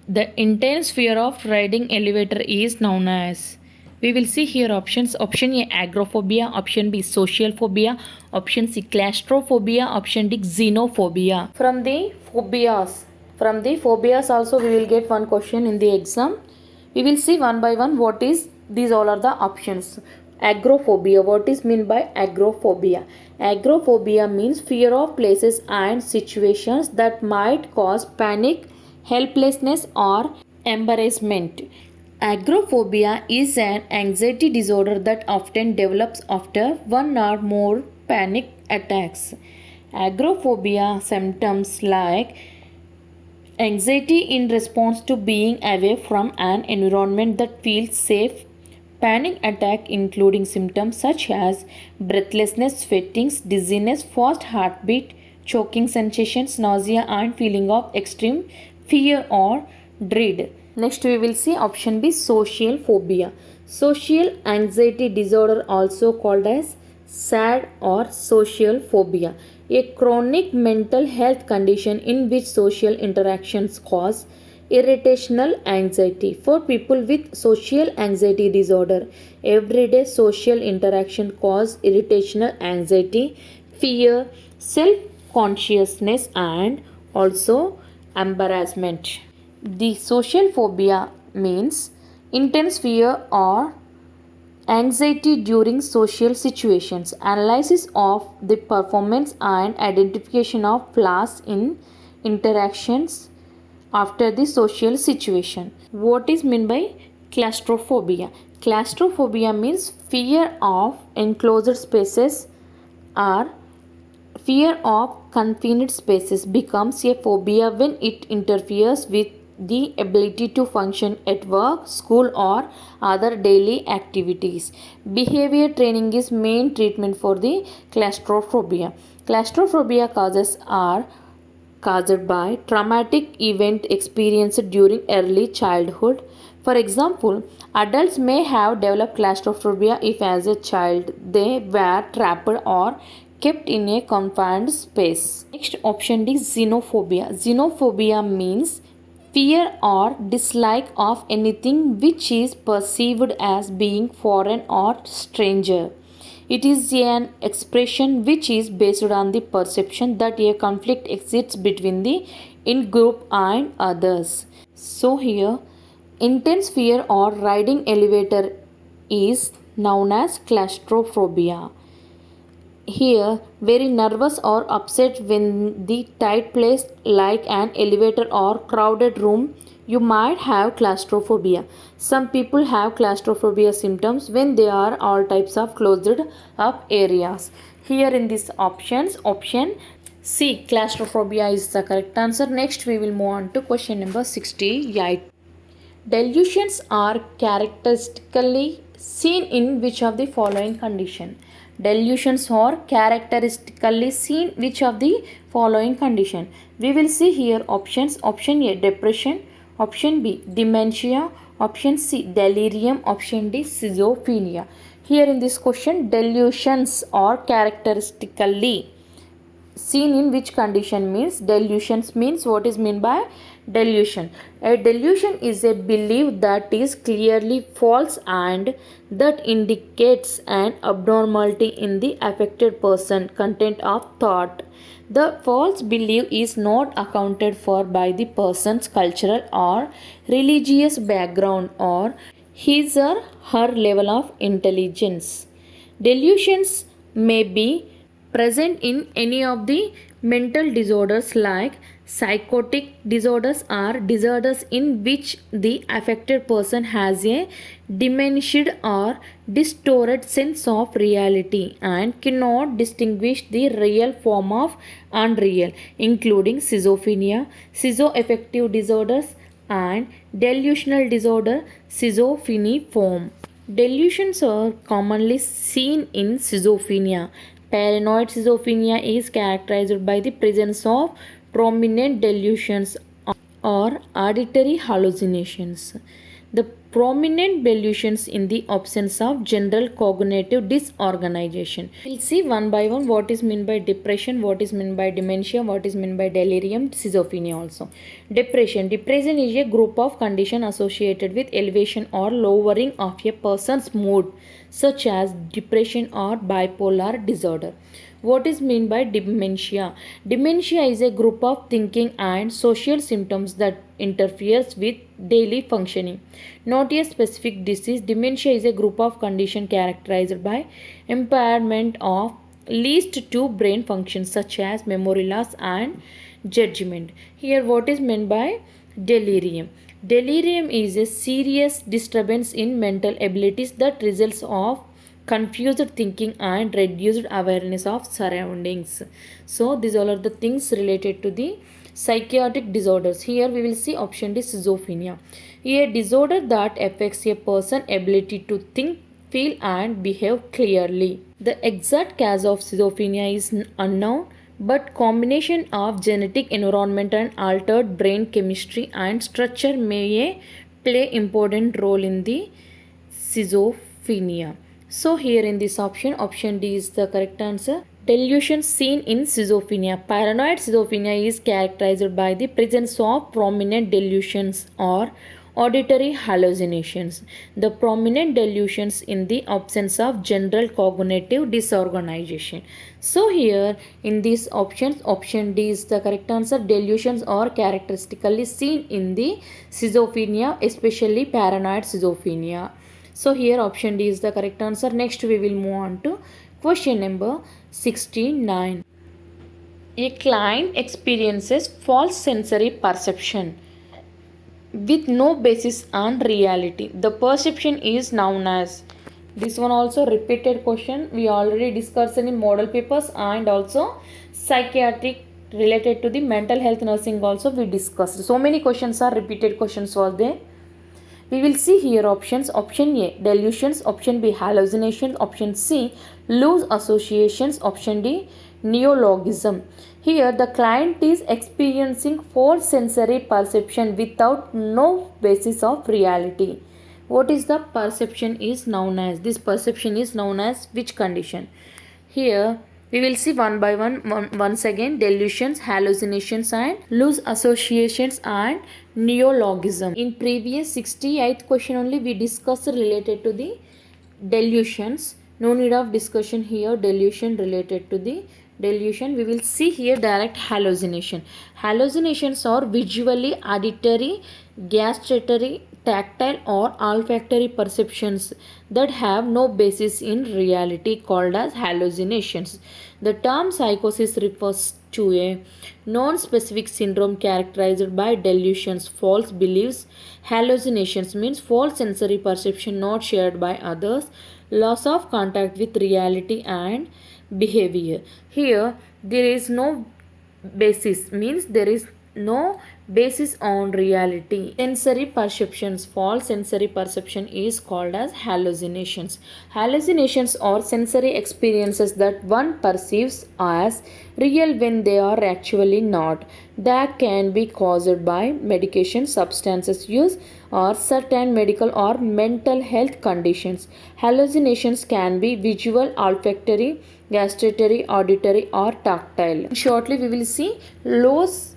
The intense fear of riding elevator is known as. We will see here options. Option A agoraphobia, option B social phobia, option C claustrophobia, option D xenophobia. From the phobias also we will get one question in the exam. We will see one by one what is these all are the options. Agoraphobia. What is meant by agoraphobia? Agoraphobia means fear of places and situations that might cause panic, helplessness, or embarrassment. Agoraphobia is an anxiety disorder that often develops after one or more panic attacks. Agoraphobia symptoms like anxiety in response to being away from an environment that feels safe. Panic attack including symptoms such as breathlessness, sweating, dizziness, fast heartbeat, choking sensations, nausea and feeling of extreme fear or dread. Next we will see option B social phobia. Social anxiety disorder also called as SAD or social phobia, a chronic mental health condition in which social interactions cause irritational anxiety. For people with social anxiety disorder, everyday social interaction cause irritational anxiety, fear, self-consciousness and also embarrassment. The social phobia means intense fear or anxiety during social situations, analysis of the performance and identification of flaws in interactions after the social situation. What is meant by claustrophobia? Claustrophobia means fear of enclosed spaces or fear of confined spaces becomes a phobia when it interferes with the ability to function at work, school or other daily activities. Behavior training is main treatment for the claustrophobia. Claustrophobia causes are caused by traumatic event experienced during early childhood. For example, adults may have developed claustrophobia if as a child they were trapped or kept in a confined space. Next option is xenophobia. Xenophobia means fear or dislike of anything which is perceived as being foreign or stranger. It is an expression which is based on the perception that a conflict exists between the in-group and others. So here, intense fear or riding elevator is known as claustrophobia. Here, very nervous or upset when the tight place like an elevator or crowded room, you might have claustrophobia. Some people have claustrophobia symptoms when they are all types of closed up areas. Here in these options, option C, claustrophobia is the correct answer. Next we will move on to question number 68. Delusions are characteristically seen in which of the following condition? Delusions are characteristically seen which of the following condition? We will see here options. Option A depression, option B dementia, option C delirium, option D schizophrenia. Here in this question, delusions are characteristically seen in which condition means delusions means what is meant by delusion. A delusion is a belief that is clearly false and that indicates an abnormality in the affected person content of thought. The false belief is not accounted for by the person's cultural or religious background or his or her level of intelligence. Delusions may be present in any of the mental disorders like psychotic disorders or disorders in which the affected person has a diminished or distorted sense of reality and cannot distinguish the real from unreal, including schizophrenia, schizoaffective disorders, and delusional disorder schizophreniform. Delusions are commonly seen in schizophrenia. Paranoid schizophrenia is characterized by the presence of prominent delusions or auditory hallucinations. The prominent delusions in the absence of general cognitive disorganization. We'll see one by one what is meant by depression, what is meant by dementia, what is meant by delirium, schizophrenia also. Depression. Depression is a group of condition associated with elevation or lowering of a person's mood, such as depression or bipolar disorder. What is meant by dementia? Dementia is a group of thinking and social symptoms that interferes with daily functioning. Not a specific disease. Dementia is a group of condition characterized by impairment of least two brain functions such as memory loss and judgment. Here what is meant by delirium? Delirium is a serious disturbance in mental abilities that results of confused thinking and reduced awareness of surroundings. So these all are the things related to the psychiatric disorders. Here we will see option D, schizophrenia. A disorder that affects a person's ability to think, feel and behave clearly. The exact cause of schizophrenia is unknown, but combination of genetic environment and altered brain chemistry and structure may play important role in the schizophrenia. So here in this option D is the correct answer. Delusions seen in schizophrenia. Paranoid schizophrenia is characterized by the presence of prominent delusions or auditory hallucinations. The prominent delusions in the absence of general cognitive disorganization. So here in these options, option D is the correct answer. Delusions are characteristically seen in the schizophrenia, especially paranoid schizophrenia. So here option D is the correct answer. Next we will move on to question number 69. A client experiences false sensory perception with no basis on reality. The perception is known as. This one also repeated question. We already discussed in model papers and also psychiatric related to the mental health nursing also we discussed. So many questions are repeated questions was there. We will see here options. Option A, delusions. Option B, hallucinations. Option C, loose associations. Option D, neologism. Here the client is experiencing false sensory perception without no basis of reality. What is the perception is known as? This perception is known as which condition? Here we will see one by one once again delusions, hallucinations and loose associations and neologism. In previous 68th question only we discussed related to the delusions. No need of discussion here. Delusion related to the delusion. We will see here direct hallucination. Hallucinations are visually, auditory, gustatory, tactile or olfactory perceptions that have no basis in reality called as hallucinations. The term psychosis refers to a non-specific syndrome characterized by delusions, false beliefs. Hallucinations means false sensory perception not shared by others, loss of contact with reality and behavior. Here there is no basis means there is no basis on reality. Sensory perceptions, false sensory perception is called as hallucinations. Hallucinations are sensory experiences that one perceives as real when they are actually not. That can be caused by medication, substances use or certain medical or mental health conditions. Hallucinations can be visual, olfactory, gustatory, auditory or tactile. Shortly we will see loose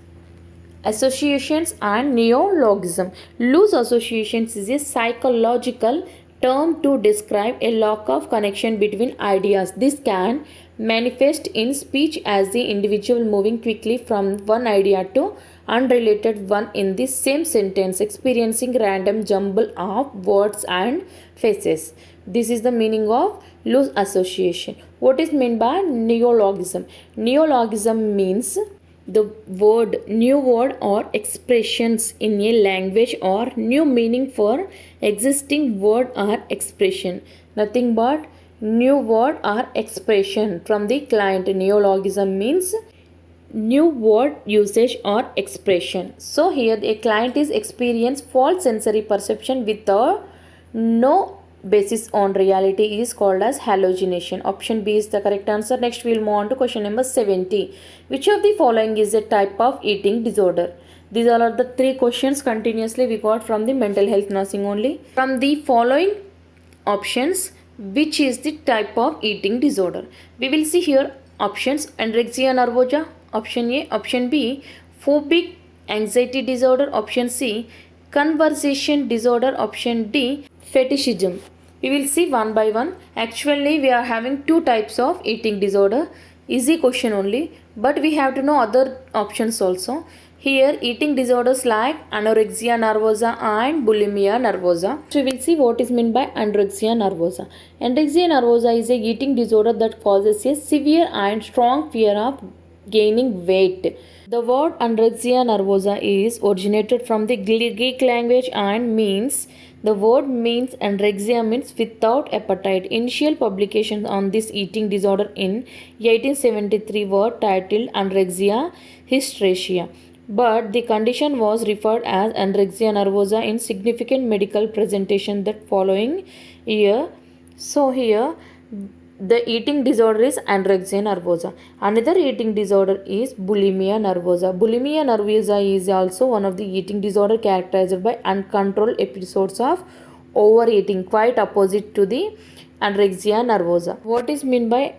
associations and neologism. Loose associations is a psychological term to describe a lack of connection between ideas. This can manifest in speech as the individual moving quickly from one idea to unrelated one in the same sentence, experiencing random jumble of words and phrases. This is the meaning of loose association. What is meant by neologism? Neologism means the word, new word or expressions in a language or new meaning for existing word or expression. Nothing but new word or expression from the client. Neologism means new word usage or expression. So here a client is experience false sensory perception with no basis on reality is called as hallucination. Option B is the correct answer. Next we will move on to question number 70. Which of the following is a type of eating disorder? These all are the three questions continuously we got from the mental health nursing only. From the following options, which is the type of eating disorder? We will see here options: anorexia nervosa, option A; option B, phobic anxiety disorder; option C, conversation disorder; option D, fetishism. We will see one by one. Actually, we are having two types of eating disorder. Easy question only, but we have to know other options also. Here, eating disorders like anorexia nervosa and bulimia nervosa. So, we will see what is meant by anorexia nervosa. Anorexia nervosa is a eating disorder that causes a severe and strong fear of gaining weight. The word anorexia nervosa is originated from the Greek language and means the word means anorexia means without appetite. Initial publications on this eating disorder in 1873 were titled anorexia hysteria, but the condition was referred as anorexia nervosa in significant medical presentation that following year. So here the eating disorder is anorexia nervosa. Another eating disorder is bulimia nervosa. Bulimia nervosa is also one of the eating disorder characterized by uncontrolled episodes of overeating, quite opposite to the anorexia nervosa. What is meant by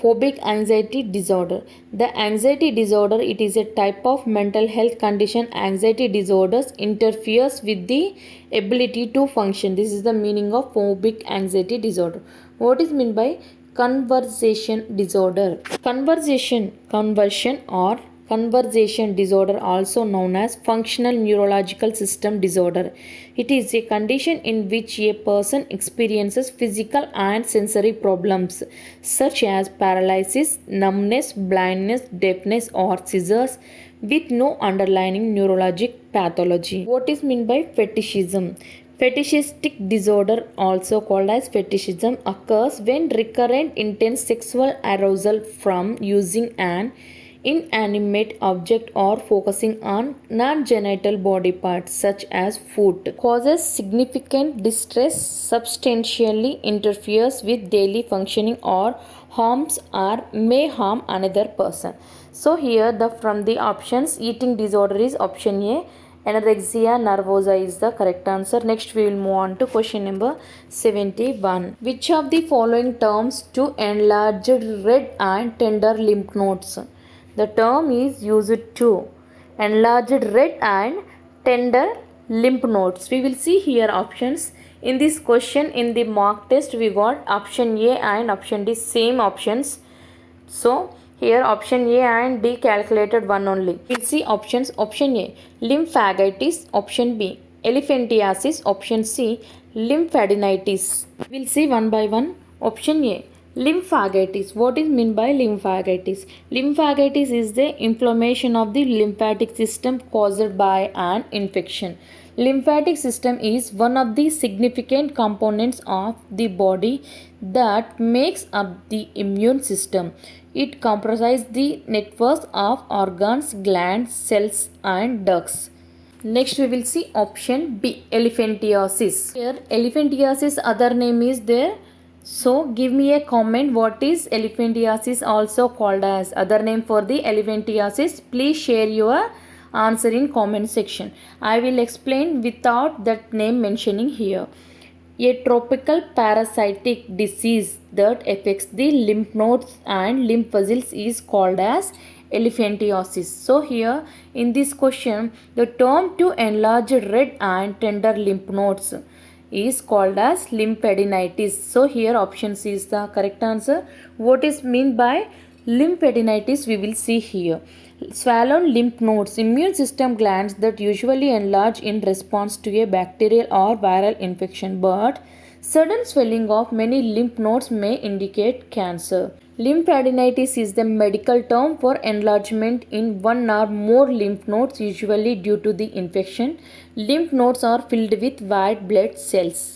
phobic anxiety disorder? The anxiety disorder, it is a type of mental health condition. Anxiety disorders interferes with the ability to function. This is the meaning of phobic anxiety disorder. What is meant by conversation disorder? Conversion or conversation disorder, also known as functional neurological system disorder. It is a condition in which a person experiences physical and sensory problems such as paralysis, numbness, blindness, deafness or seizures with no underlying neurologic pathology. What is meant by fetishism? Fetishistic disorder, also called as fetishism, occurs when recurrent intense sexual arousal from using an inanimate object or focusing on non-genital body parts such as foot causes significant distress, substantially interferes with daily functioning or harms or may harm another person. So here from the options, eating disorder is option A. Anorexia nervosa is the correct answer. Next we will move on to question number 71. Which of the following terms to enlarged red and tender lymph nodes? The term is used to enlarged red and tender lymph nodes. We will see here options. In this question, in the mock test, we got option A and option D, same options. So here option A and D calculated one only. We'll see options. Option A, lymphangitis. Option B, elephantiasis. Option C, lymphadenitis. We'll see one by one. Option A, lymphangitis. What is meant by lymphangitis? Lymphangitis is the inflammation of the lymphatic system caused by an infection. Lymphatic system is one of the significant components of the body that makes up the immune system. It comprises the networks of organs, glands, cells and ducts. Next we will see option B, elephantiasis. Here elephantiasis other name is there. So give me a comment, what is elephantiasis also called as? Other name for the elephantiasis. Please share your answer in comment section. I will explain without that name mentioning here. A tropical parasitic disease that affects the lymph nodes and lymph vessels is called as elephantiasis. So here in this question, the term to enlarge red and tender lymph nodes is called as lymphadenitis. So here option C is the correct answer. What is meant by lymphadenitis? We will see here. Swollen lymph nodes, immune system glands that usually enlarge in response to a bacterial or viral infection, but sudden swelling of many lymph nodes may indicate cancer. Lymphadenitis is the medical term for enlargement in one or more lymph nodes, usually due to the infection. Lymph nodes are filled with white blood cells.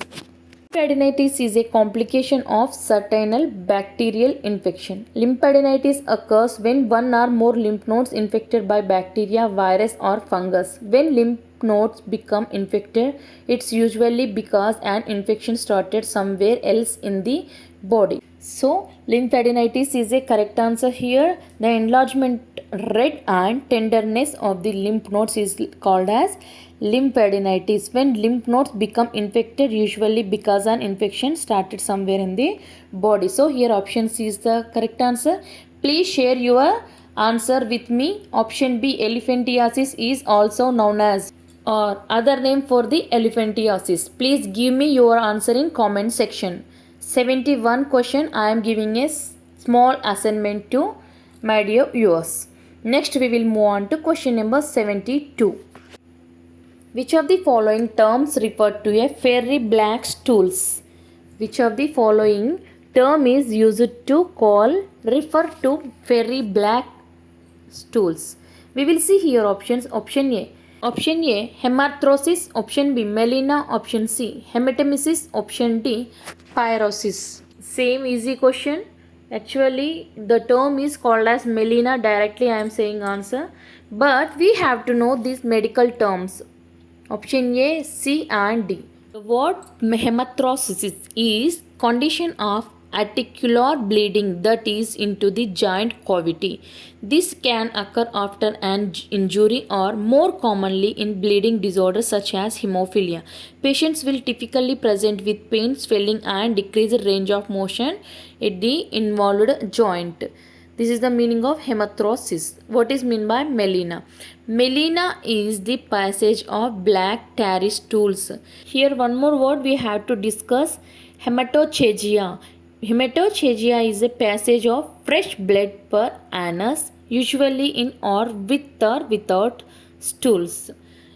Lymphadenitis is a complication of certain bacterial infection. Lymphadenitis occurs when one or more lymph nodes infected by bacteria, virus or fungus. When lymph nodes become infected, it's usually because an infection started somewhere else in the body. So, lymphadenitis is a correct answer here. The enlargement, red and tenderness of the lymph nodes is called as lymphadenitis. When lymph nodes become infected, usually because an infection started somewhere in the body. So, here option C is the correct answer. Please share your answer with me. Option B, elephantiasis is also known as or other name for the elephantiasis. Please give me your answer in comment section. 71 question I am giving a small assignment to my dear viewers. Next we will move on to question number 72. Which of the following terms refer to a fairy black stools? Which of the following term is used to refer to fairy black stools? We will see here options. Option A, hemarthrosis. Option B, melena. Option C, hematemesis. Option D, pyrosis. Same easy question. Actually, the term is called as melena. Directly I am saying answer. But we have to know these medical terms. Option A, C and D. The word hemathrosis is condition of articular bleeding that is into the joint cavity. This can occur after an injury or more commonly in bleeding disorders such as hemophilia. Patients will typically present with pain, swelling and decreased range of motion at the involved joint. This is the meaning of hemathrosis. What is meant by melena? Melena is the passage of black tarry stools. Here one more word we have to discuss. Hematochezia. Hematochezia is a passage of fresh blood per annus, usually in or with or without stools.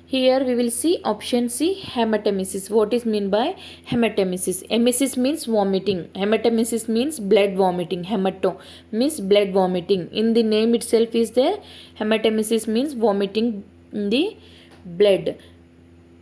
Here we will see option C, hematemesis. What is meant by hematemesis? Emesis means vomiting. Hematemesis means blood vomiting. Hemato means blood vomiting. In the name itself is there. Hematemesis means vomiting in the blood.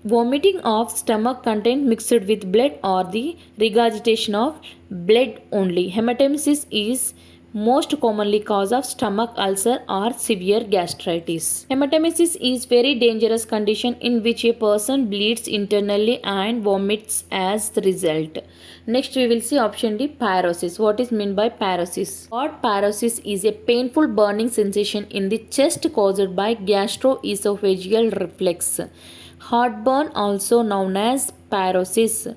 Vomiting of stomach content mixed with blood or the regurgitation of blood only. Hematemesis is most commonly cause of stomach ulcer or severe gastritis. Hematemesis is very dangerous condition in which a person bleeds internally and vomits as the result. Next we will see option D, pyrosis. What is meant by pyrosis? What pyrosis is a painful burning sensation in the chest caused by gastroesophageal reflux. Heartburn, also known as pyrosis.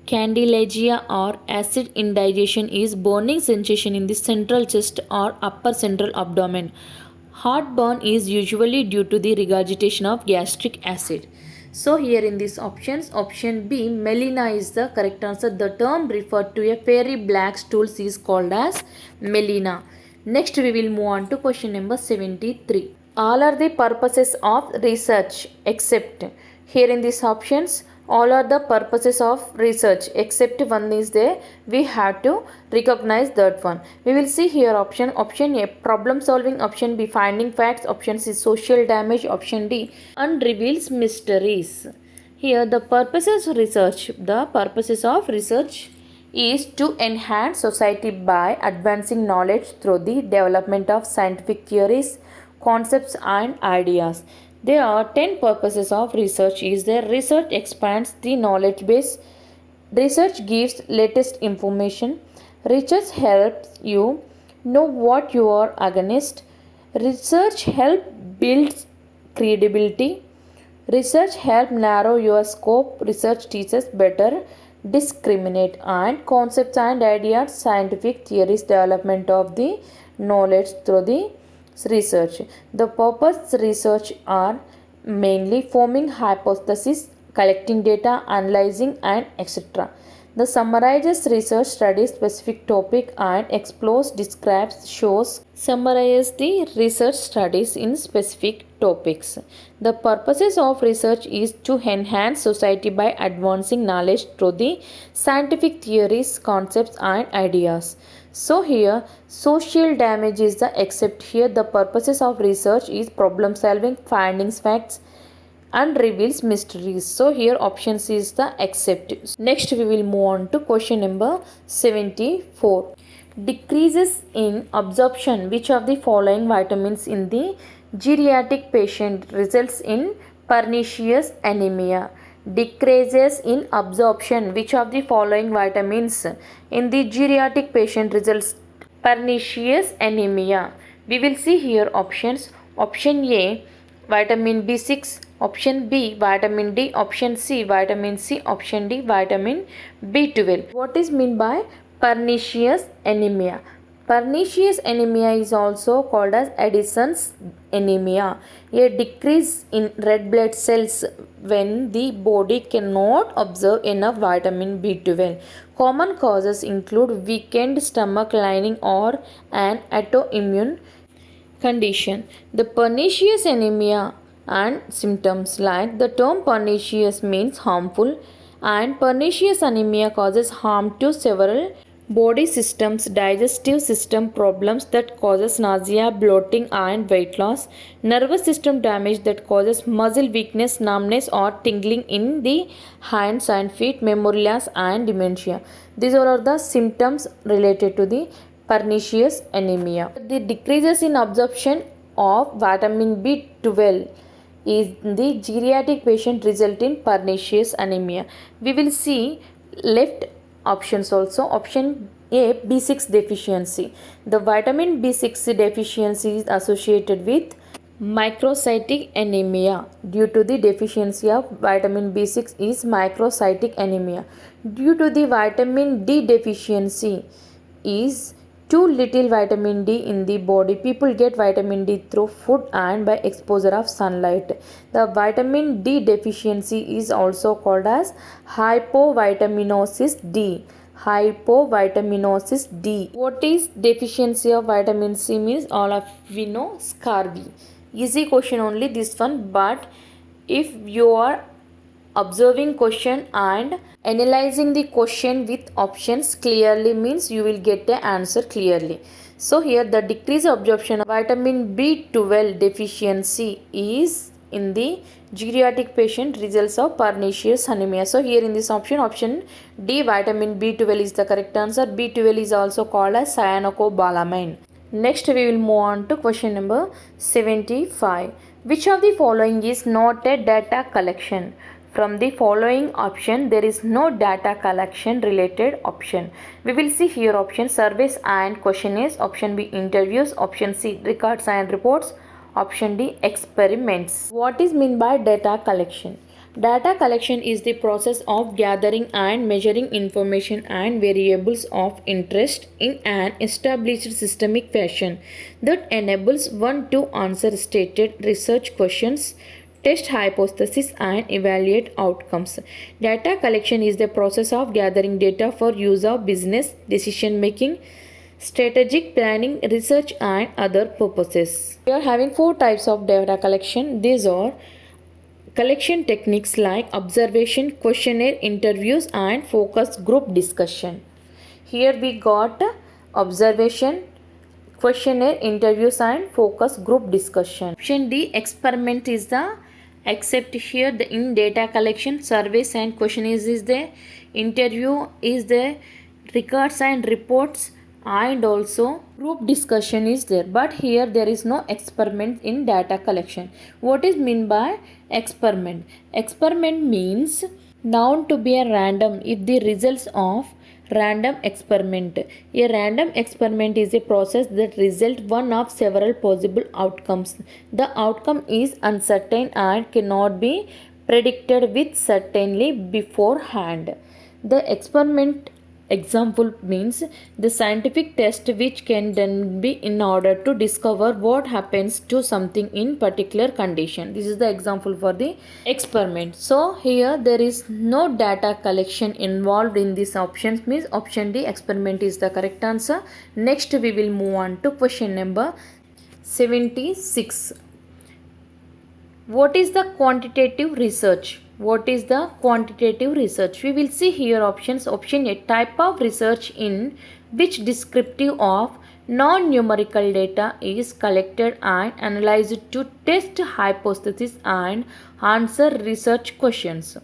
Candilegia or acid indigestion is burning sensation in the central chest or upper central abdomen. Heartburn is usually due to the regurgitation of gastric acid. So here in these options, option B, melena is the correct answer. The term referred to a fairy black stools is called as melena. Next we will move on to question number 73. All are the purposes of research except. Here in these options, all are the purposes of research except one is there. We have to recognize that one. We will see here option. Option A, problem solving. Option B, finding facts. Option C, social damage. Option D, unreveals mysteries. Here the purposes of research. The purposes of research is to enhance society by advancing knowledge through the development of scientific theories, concepts and ideas. There are 10 purposes of research. Is there? Research expands the knowledge base. Research gives latest information. Research helps you know what you are against. Research helps build credibility. Research helps narrow your scope. Research teaches better discriminate. And concepts and ideas, scientific theories, development of the knowledge through the research. The purpose research are mainly forming hypotheses, collecting data, analyzing and etc. The summarizes research studies specific topic and explores, describes, shows, summarizes the research studies in specific topics. The purposes of research is to enhance society by advancing knowledge through the scientific theories, concepts and ideas. So here social damage is the except. Here the purposes of research is problem solving, finding facts, and reveals mysteries. So here option C is the accept. Next we will move on to question number 74. Decreases in absorption which of the following vitamins in the geriatric patient results in pernicious anemia. Decreases in absorption which of the following vitamins in the geriatric patient results pernicious anemia. We will see here options. Option A vitamin B6, option B vitamin D, option C vitamin C, option D vitamin B12. What is meant by pernicious anemia? Pernicious anemia is also called as Addison's anemia, a decrease in red blood cells when the body cannot absorb enough vitamin B12. Common causes include weakened stomach lining or an autoimmune condition. The pernicious anemia and symptoms, like the term pernicious means harmful, and pernicious anemia causes harm to several body systems, digestive system problems that causes nausea, bloating and weight loss, nervous system damage that causes muscle weakness, numbness or tingling in the hands and feet, memory loss and dementia. These all are the symptoms related to the pernicious anemia. The decreases in absorption of vitamin B12 is the geriatric patient result in pernicious anemia. We will see left options also. Option A B6 deficiency. The vitamin B6 deficiency is associated with microcytic anemia. Due to the deficiency of vitamin B6 is microcytic anemia. Due to the vitamin D deficiency is too little vitamin D in the body. People get vitamin D through food and by exposure of sunlight. The vitamin D deficiency is also called as hypovitaminosis D. Hypovitaminosis D. What is deficiency of vitamin C means? All of we know, scurvy. Easy question only this one, but if you are observing question and analyzing the question with options clearly means you will get the answer clearly. So here the decreased absorption of vitamin B12 deficiency is in the geriatric patient results of pernicious anemia. So here in this option D vitamin B12 is the correct answer. B12 is also called as cyanocobalamin. Next we will move on to question number 75. Which of the following is not a data collection? From the following option, there is no data collection related option. We will see here option surveys and questionnaires, option B interviews, option C records and reports, option D experiments. What is meant by data collection? Data collection is the process of gathering and measuring information and variables of interest in an established systemic fashion that enables one to answer stated research questions, test hypotheses and evaluate outcomes. Data collection is the process of gathering data for use of business decision making, strategic planning, research and other purposes. We are having 4 types of data collection. These are collection techniques like observation, questionnaire, interviews and focus group discussion. Here we got observation, questionnaire, interviews and focus group discussion. Option D experiment is the except here the in data collection, surveys and questionnaires is there, interview is there, records and reports and also group discussion is there, but here there is no experiment in data collection. What is meant by experiment? Experiment means known to be a random if the results of random experiment. A random experiment is a process that results one of several possible outcomes. The outcome is uncertain and cannot be predicted with certainty beforehand. The experiment example means the scientific test which can then be in order to discover what happens to something in particular condition. This is the example for the experiment. So here there is no data collection involved in these options, means option D experiment is the correct answer. Next we will move on to question number 76. What is the quantitative research? What is the quantitative research? We will see here options. Option A type of research in which descriptive of Non-numerical data is collected and analyzed to test hypotheses and answer research questions.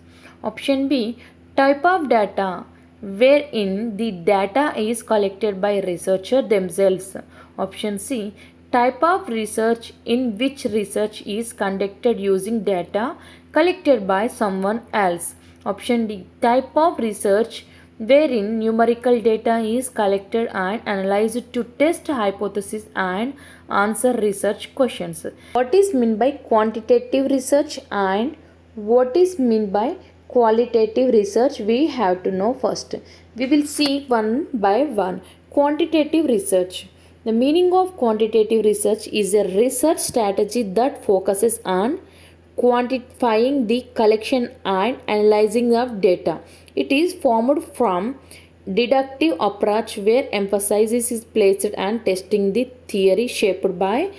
Option B, type of data, wherein the data is collected by researchers themselves. Option C, type of research in which research is conducted using data collected by someone else. Option D, type of research wherein numerical data is collected and analyzed to test hypotheses and answer research questions. What is meant by quantitative research and what is meant by qualitative research? We have to know first. We will see one by one. Quantitative research. The meaning of quantitative research is a research strategy that focuses on quantifying the collection and analyzing of data. It is formed from deductive approach where emphasis is placed on testing the theory shaped by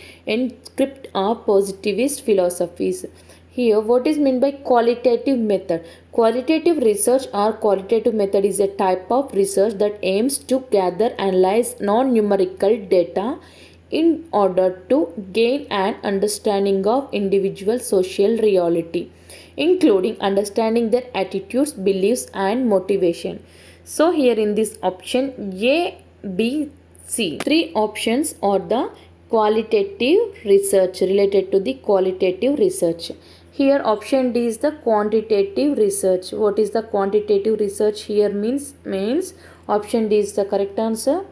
script of positivist philosophies. Here, what is meant by qualitative method? Qualitative research or qualitative method is a type of research that aims to gather, analyze non-numerical data in order to gain an understanding of individual social reality, including understanding their attitudes, beliefs, and motivation. So, here in this option A, B, C, three options are the qualitative research related to the qualitative research. Here option D is the quantitative research. What is the quantitative research here means option D is the correct answer.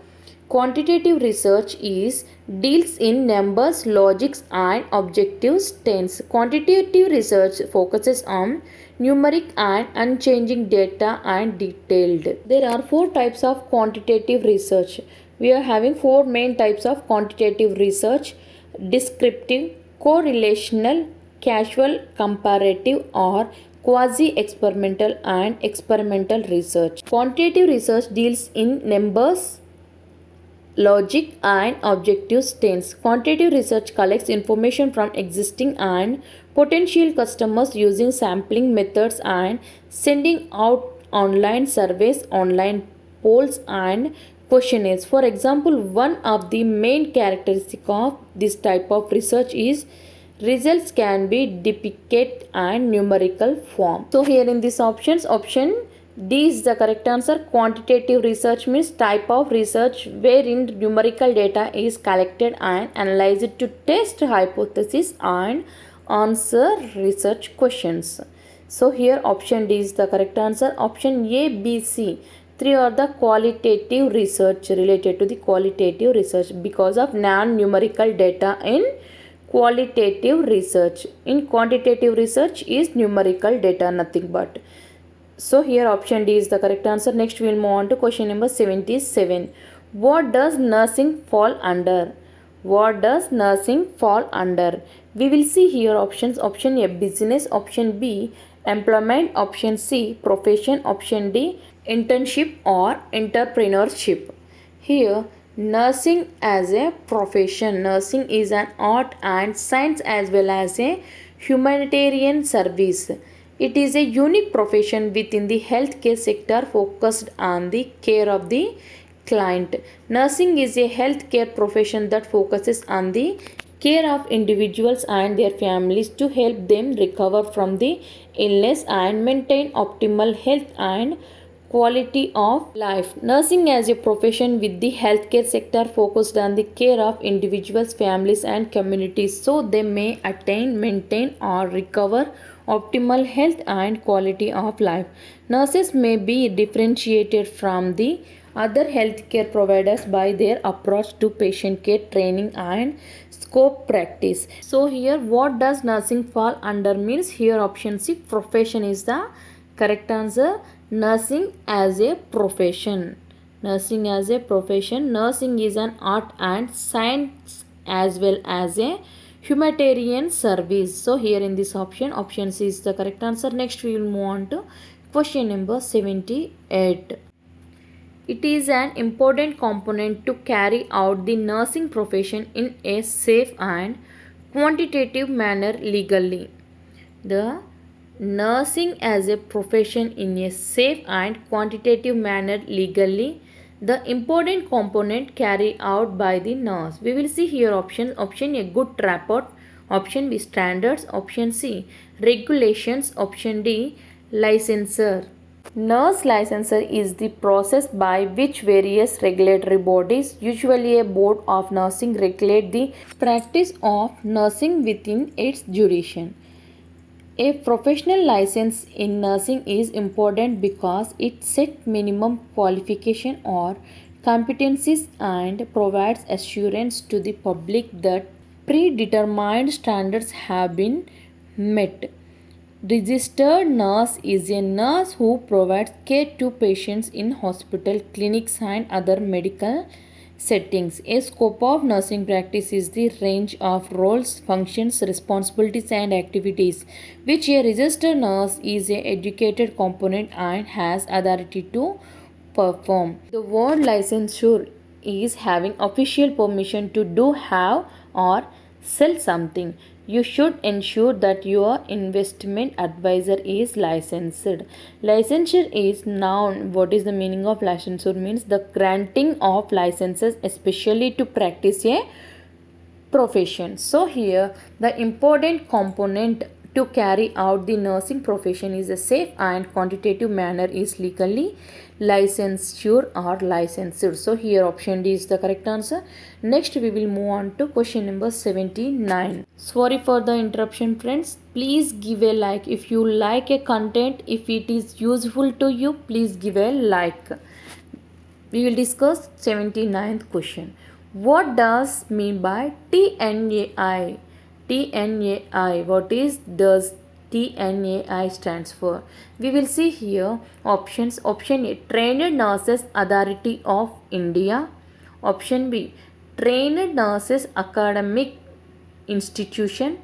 Quantitative research deals in numbers, logics and objective statements. Quantitative research focuses on numeric and unchanging data and detailed. There are four types of quantitative research. We are having four main types of quantitative research: descriptive, correlational, casual, comparative or quasi-experimental and experimental research. Quantitative research deals in numbers, logic and objective statements. Quantitative research collects information from existing and potential customers using sampling methods and sending out online surveys, online polls and questionnaires. For example, one of the main characteristics of this type of research is results can be depicted and numerical form. So here in these options, option D is the correct answer. Quantitative research means type of research wherein numerical data is collected and analyzed to test hypotheses and answer research questions. So here option D is the correct answer. Option A, B, C, three are the qualitative research related to the qualitative research because of non-numerical data in qualitative research. In quantitative research is numerical data, nothing but. So here option D is the correct answer. Next we will move on to question number 77. What does nursing fall under? What does nursing fall under? We will see here options. Option A, business. Option B, employment. Option C, profession. Option D, internship or entrepreneurship. Here nursing as a profession. Nursing is an art and science as well as a humanitarian service. It is a unique profession within the healthcare sector focused on the care of the client. Nursing is a healthcare profession that focuses on the care of individuals and their families to help them recover from the illness and maintain optimal health and quality of life. Nursing as a profession with the healthcare sector focused on the care of individuals, families and communities so they may attain, maintain or recover optimal health and quality of life. Nurses may be differentiated from the other healthcare providers by their approach to patient care, training and scope practice. So here what does nursing fall under means here option C, profession is the correct answer. Nursing as a profession. Nursing as a profession. Nursing is an art and science as well as a humanitarian service. So here in this option, option C is the correct answer. Next we will move on to question number 78. It is an important component to carry out the nursing profession in a safe and quantitative manner legally. The nursing as a profession in a safe and quantitative manner legally. The important component carried out by the nurse. We will see here options. Option A, good rapport. Option B, standards. Option C, regulations. Option D, licensure. Nurse licensure is the process by which various regulatory bodies, usually a board of nursing, regulate the practice of nursing within its jurisdiction. A professional license in nursing is important because it sets minimum qualification or competencies and provides assurance to the public that predetermined standards have been met. Registered nurse is a nurse who provides care to patients in hospital, clinics and other medical settings. A scope of nursing practice is the range of roles, functions, responsibilities and activities which a registered nurse is an educated component and has authority to perform. The word licensure is having official permission to do, have or sell something. You should ensure that your investment advisor is licensed. Licensure is noun. What is the meaning of licensure? Means the granting of licenses especially to practice a profession. So here the important component to carry out the nursing profession is a safe and quantitative manner is legally licensure or licensed. So here option D is the correct answer. Next we will move on to question number 79. Sorry for the interruption friends. Please give a like if you like a content. If it is useful to you, please give a like. We will discuss 79th question. What does mean by TNAI? TNAI. What does TNAI stands for? We will see here options. Option A, Trained Nurses Authority of India. Option B, Trained Nurses Academic Institution.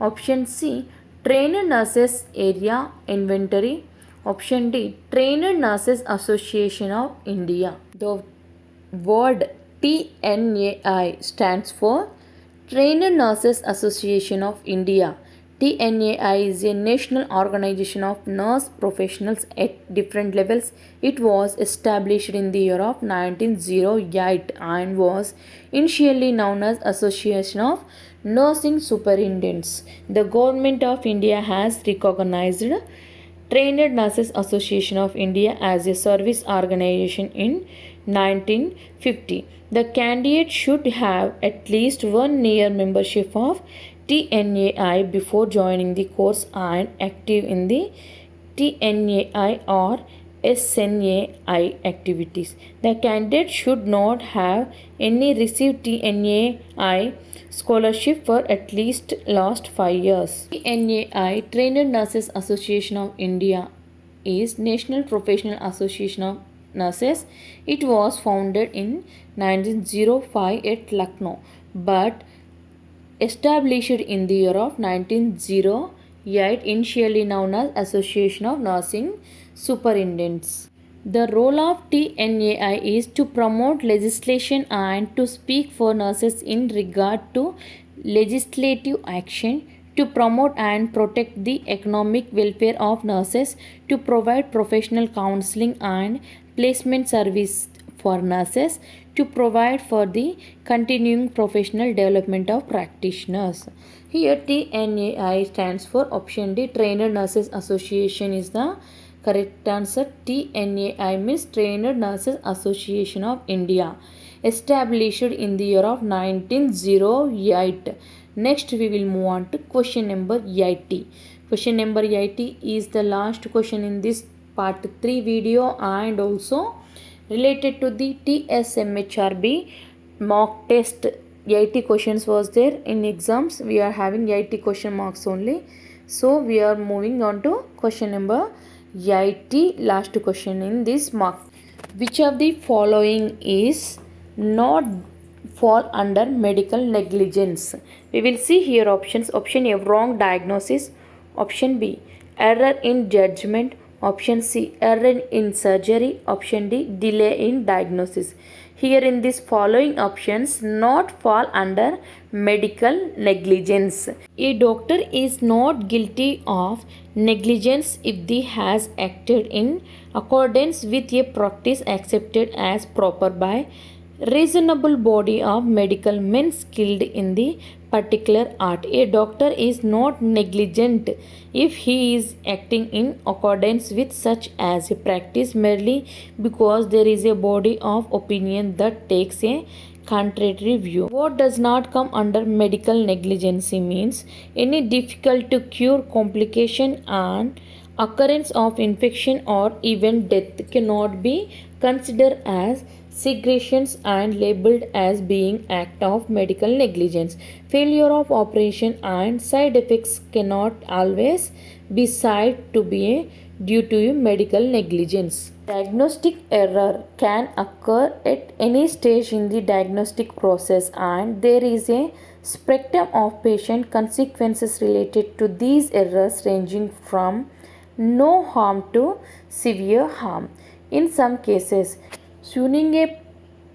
Option C, Trained Nurses Area Inventory. Option D, Trained Nurses Association of India. The word TNAI stands for Trained Nurses Association of India. TNAI is a national organization of nurse professionals at different levels. It was established in the year of 1908 and was initially known as Association of Nursing Superintendents. The Government of India has recognized Trained Nurses Association of India as a service organization in 1950. The candidate should have at least 1 year membership of TNAI before joining the course and active in the TNAI or SNAI activities. The candidate should not have any received TNAI scholarship for at least last 5 years. TNAI, Trained Nurses Association of India, is National Professional Association of Nurses. It was founded in 1905 at Lucknow but established in the year of 1908, initially known as Association of Nursing Superintendents. The role of TNAI is to promote legislation and to speak for nurses in regard to legislative action, to promote and protect the economic welfare of nurses, to provide professional counseling and placement service for nurses, to provide for the continuing professional development of practitioners. Here TNAI stands for option D, Trained Nurses Association is the correct answer. TNAI means Trained Nurses Association of India, established in the year of 1908. Next we will move on to question number 80. Question number 80 is the last question in this part 3 video and also related to the TSMHRB mock test. 80 questions was there in exams. We are having 80 question marks only. So we are moving on to question number 80, last question in this mock. Which of the following is not fall under medical negligence? We will see here options. Option A, wrong diagnosis. Option B, error in judgment. Option C, error in surgery. Option D, delay in diagnosis. here in these following options not fall under medical negligence. A doctor is not guilty of negligence if he has acted in accordance with a practice accepted as proper by reasonable body of medical men skilled in the particular art. A doctor is not negligent if he is acting in accordance with such as a practice merely because there is a body of opinion that takes a contrary view. What does not come under medical negligence means any difficult to cure complication and occurrence of infection or even death cannot be considered as segregations and labeled as being act of medical negligence. Failure of operation and side effects cannot always be cited to be due to medical negligence. Diagnostic error can occur at any stage in the diagnostic process and there is a spectrum of patient consequences related to these errors ranging from no harm to severe harm. In some cases, suing a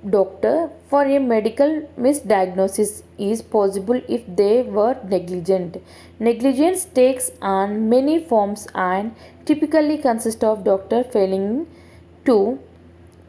doctor for a medical misdiagnosis is possible if they were negligent. Negligence takes on many forms and typically consists of doctor failing to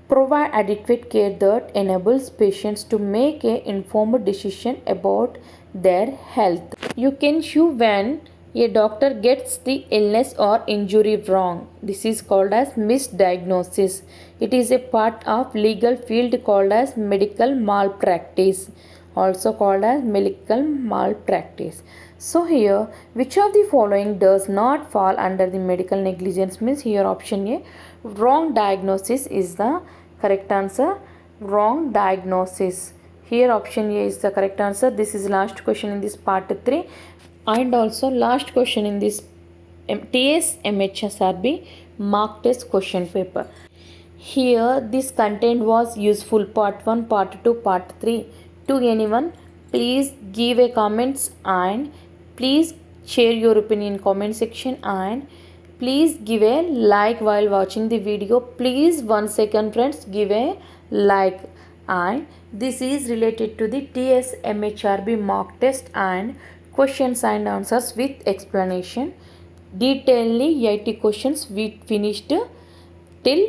provide adequate care that enables patients to make an informed decision about their health. You can sue when a doctor gets the illness or injury wrong. This is called as misdiagnosis. It is a part of legal field called as medical malpractice, also called as medical malpractice. So here, which of the following does not fall under the medical negligence means here option A, wrong diagnosis is the correct answer. Wrong diagnosis. Here option A is the correct answer. This is last question in this part 3 and also last question in this TS MHSRB mock test question paper. Here this content was useful part 1, part 2, part 3 to anyone. Please give a comments and please share your opinion in comment section and please give a like while watching the video. Please 1 second friends give a like. And this is related to the TS MHRB mock test and questions and answers with explanation. Detailedly 80 questions we finished till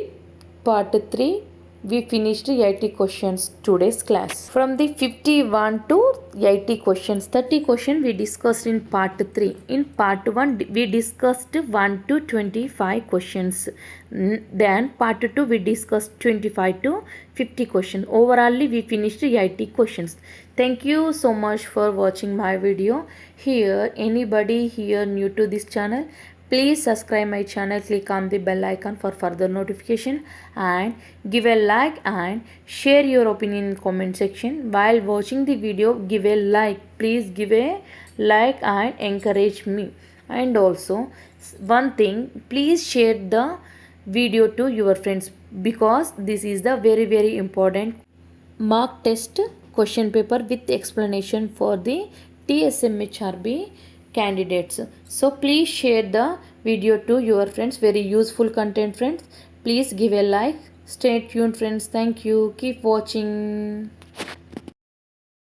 part 3. We finished 80 questions today's class. From the 51 to 80 questions, 30 questions we discussed in part 3. In part 1 we discussed 1 to 25 questions. Then part 2 we discussed 25 to 50 questions. Overall we finished 80 questions. Thank you so much for watching my video. Here anybody here new to this channel, please subscribe my channel, click on the bell icon for further notification and give a like and share your opinion in comment section. While watching the video give a like, please give a like and encourage me. And also one thing, please share the video to your friends because this is the very important mock test question paper with explanation for the TSMHRB candidates. So please share the video to your friends. Very useful content friends. Please give a like. Stay tuned friends. Thank you. Keep watching.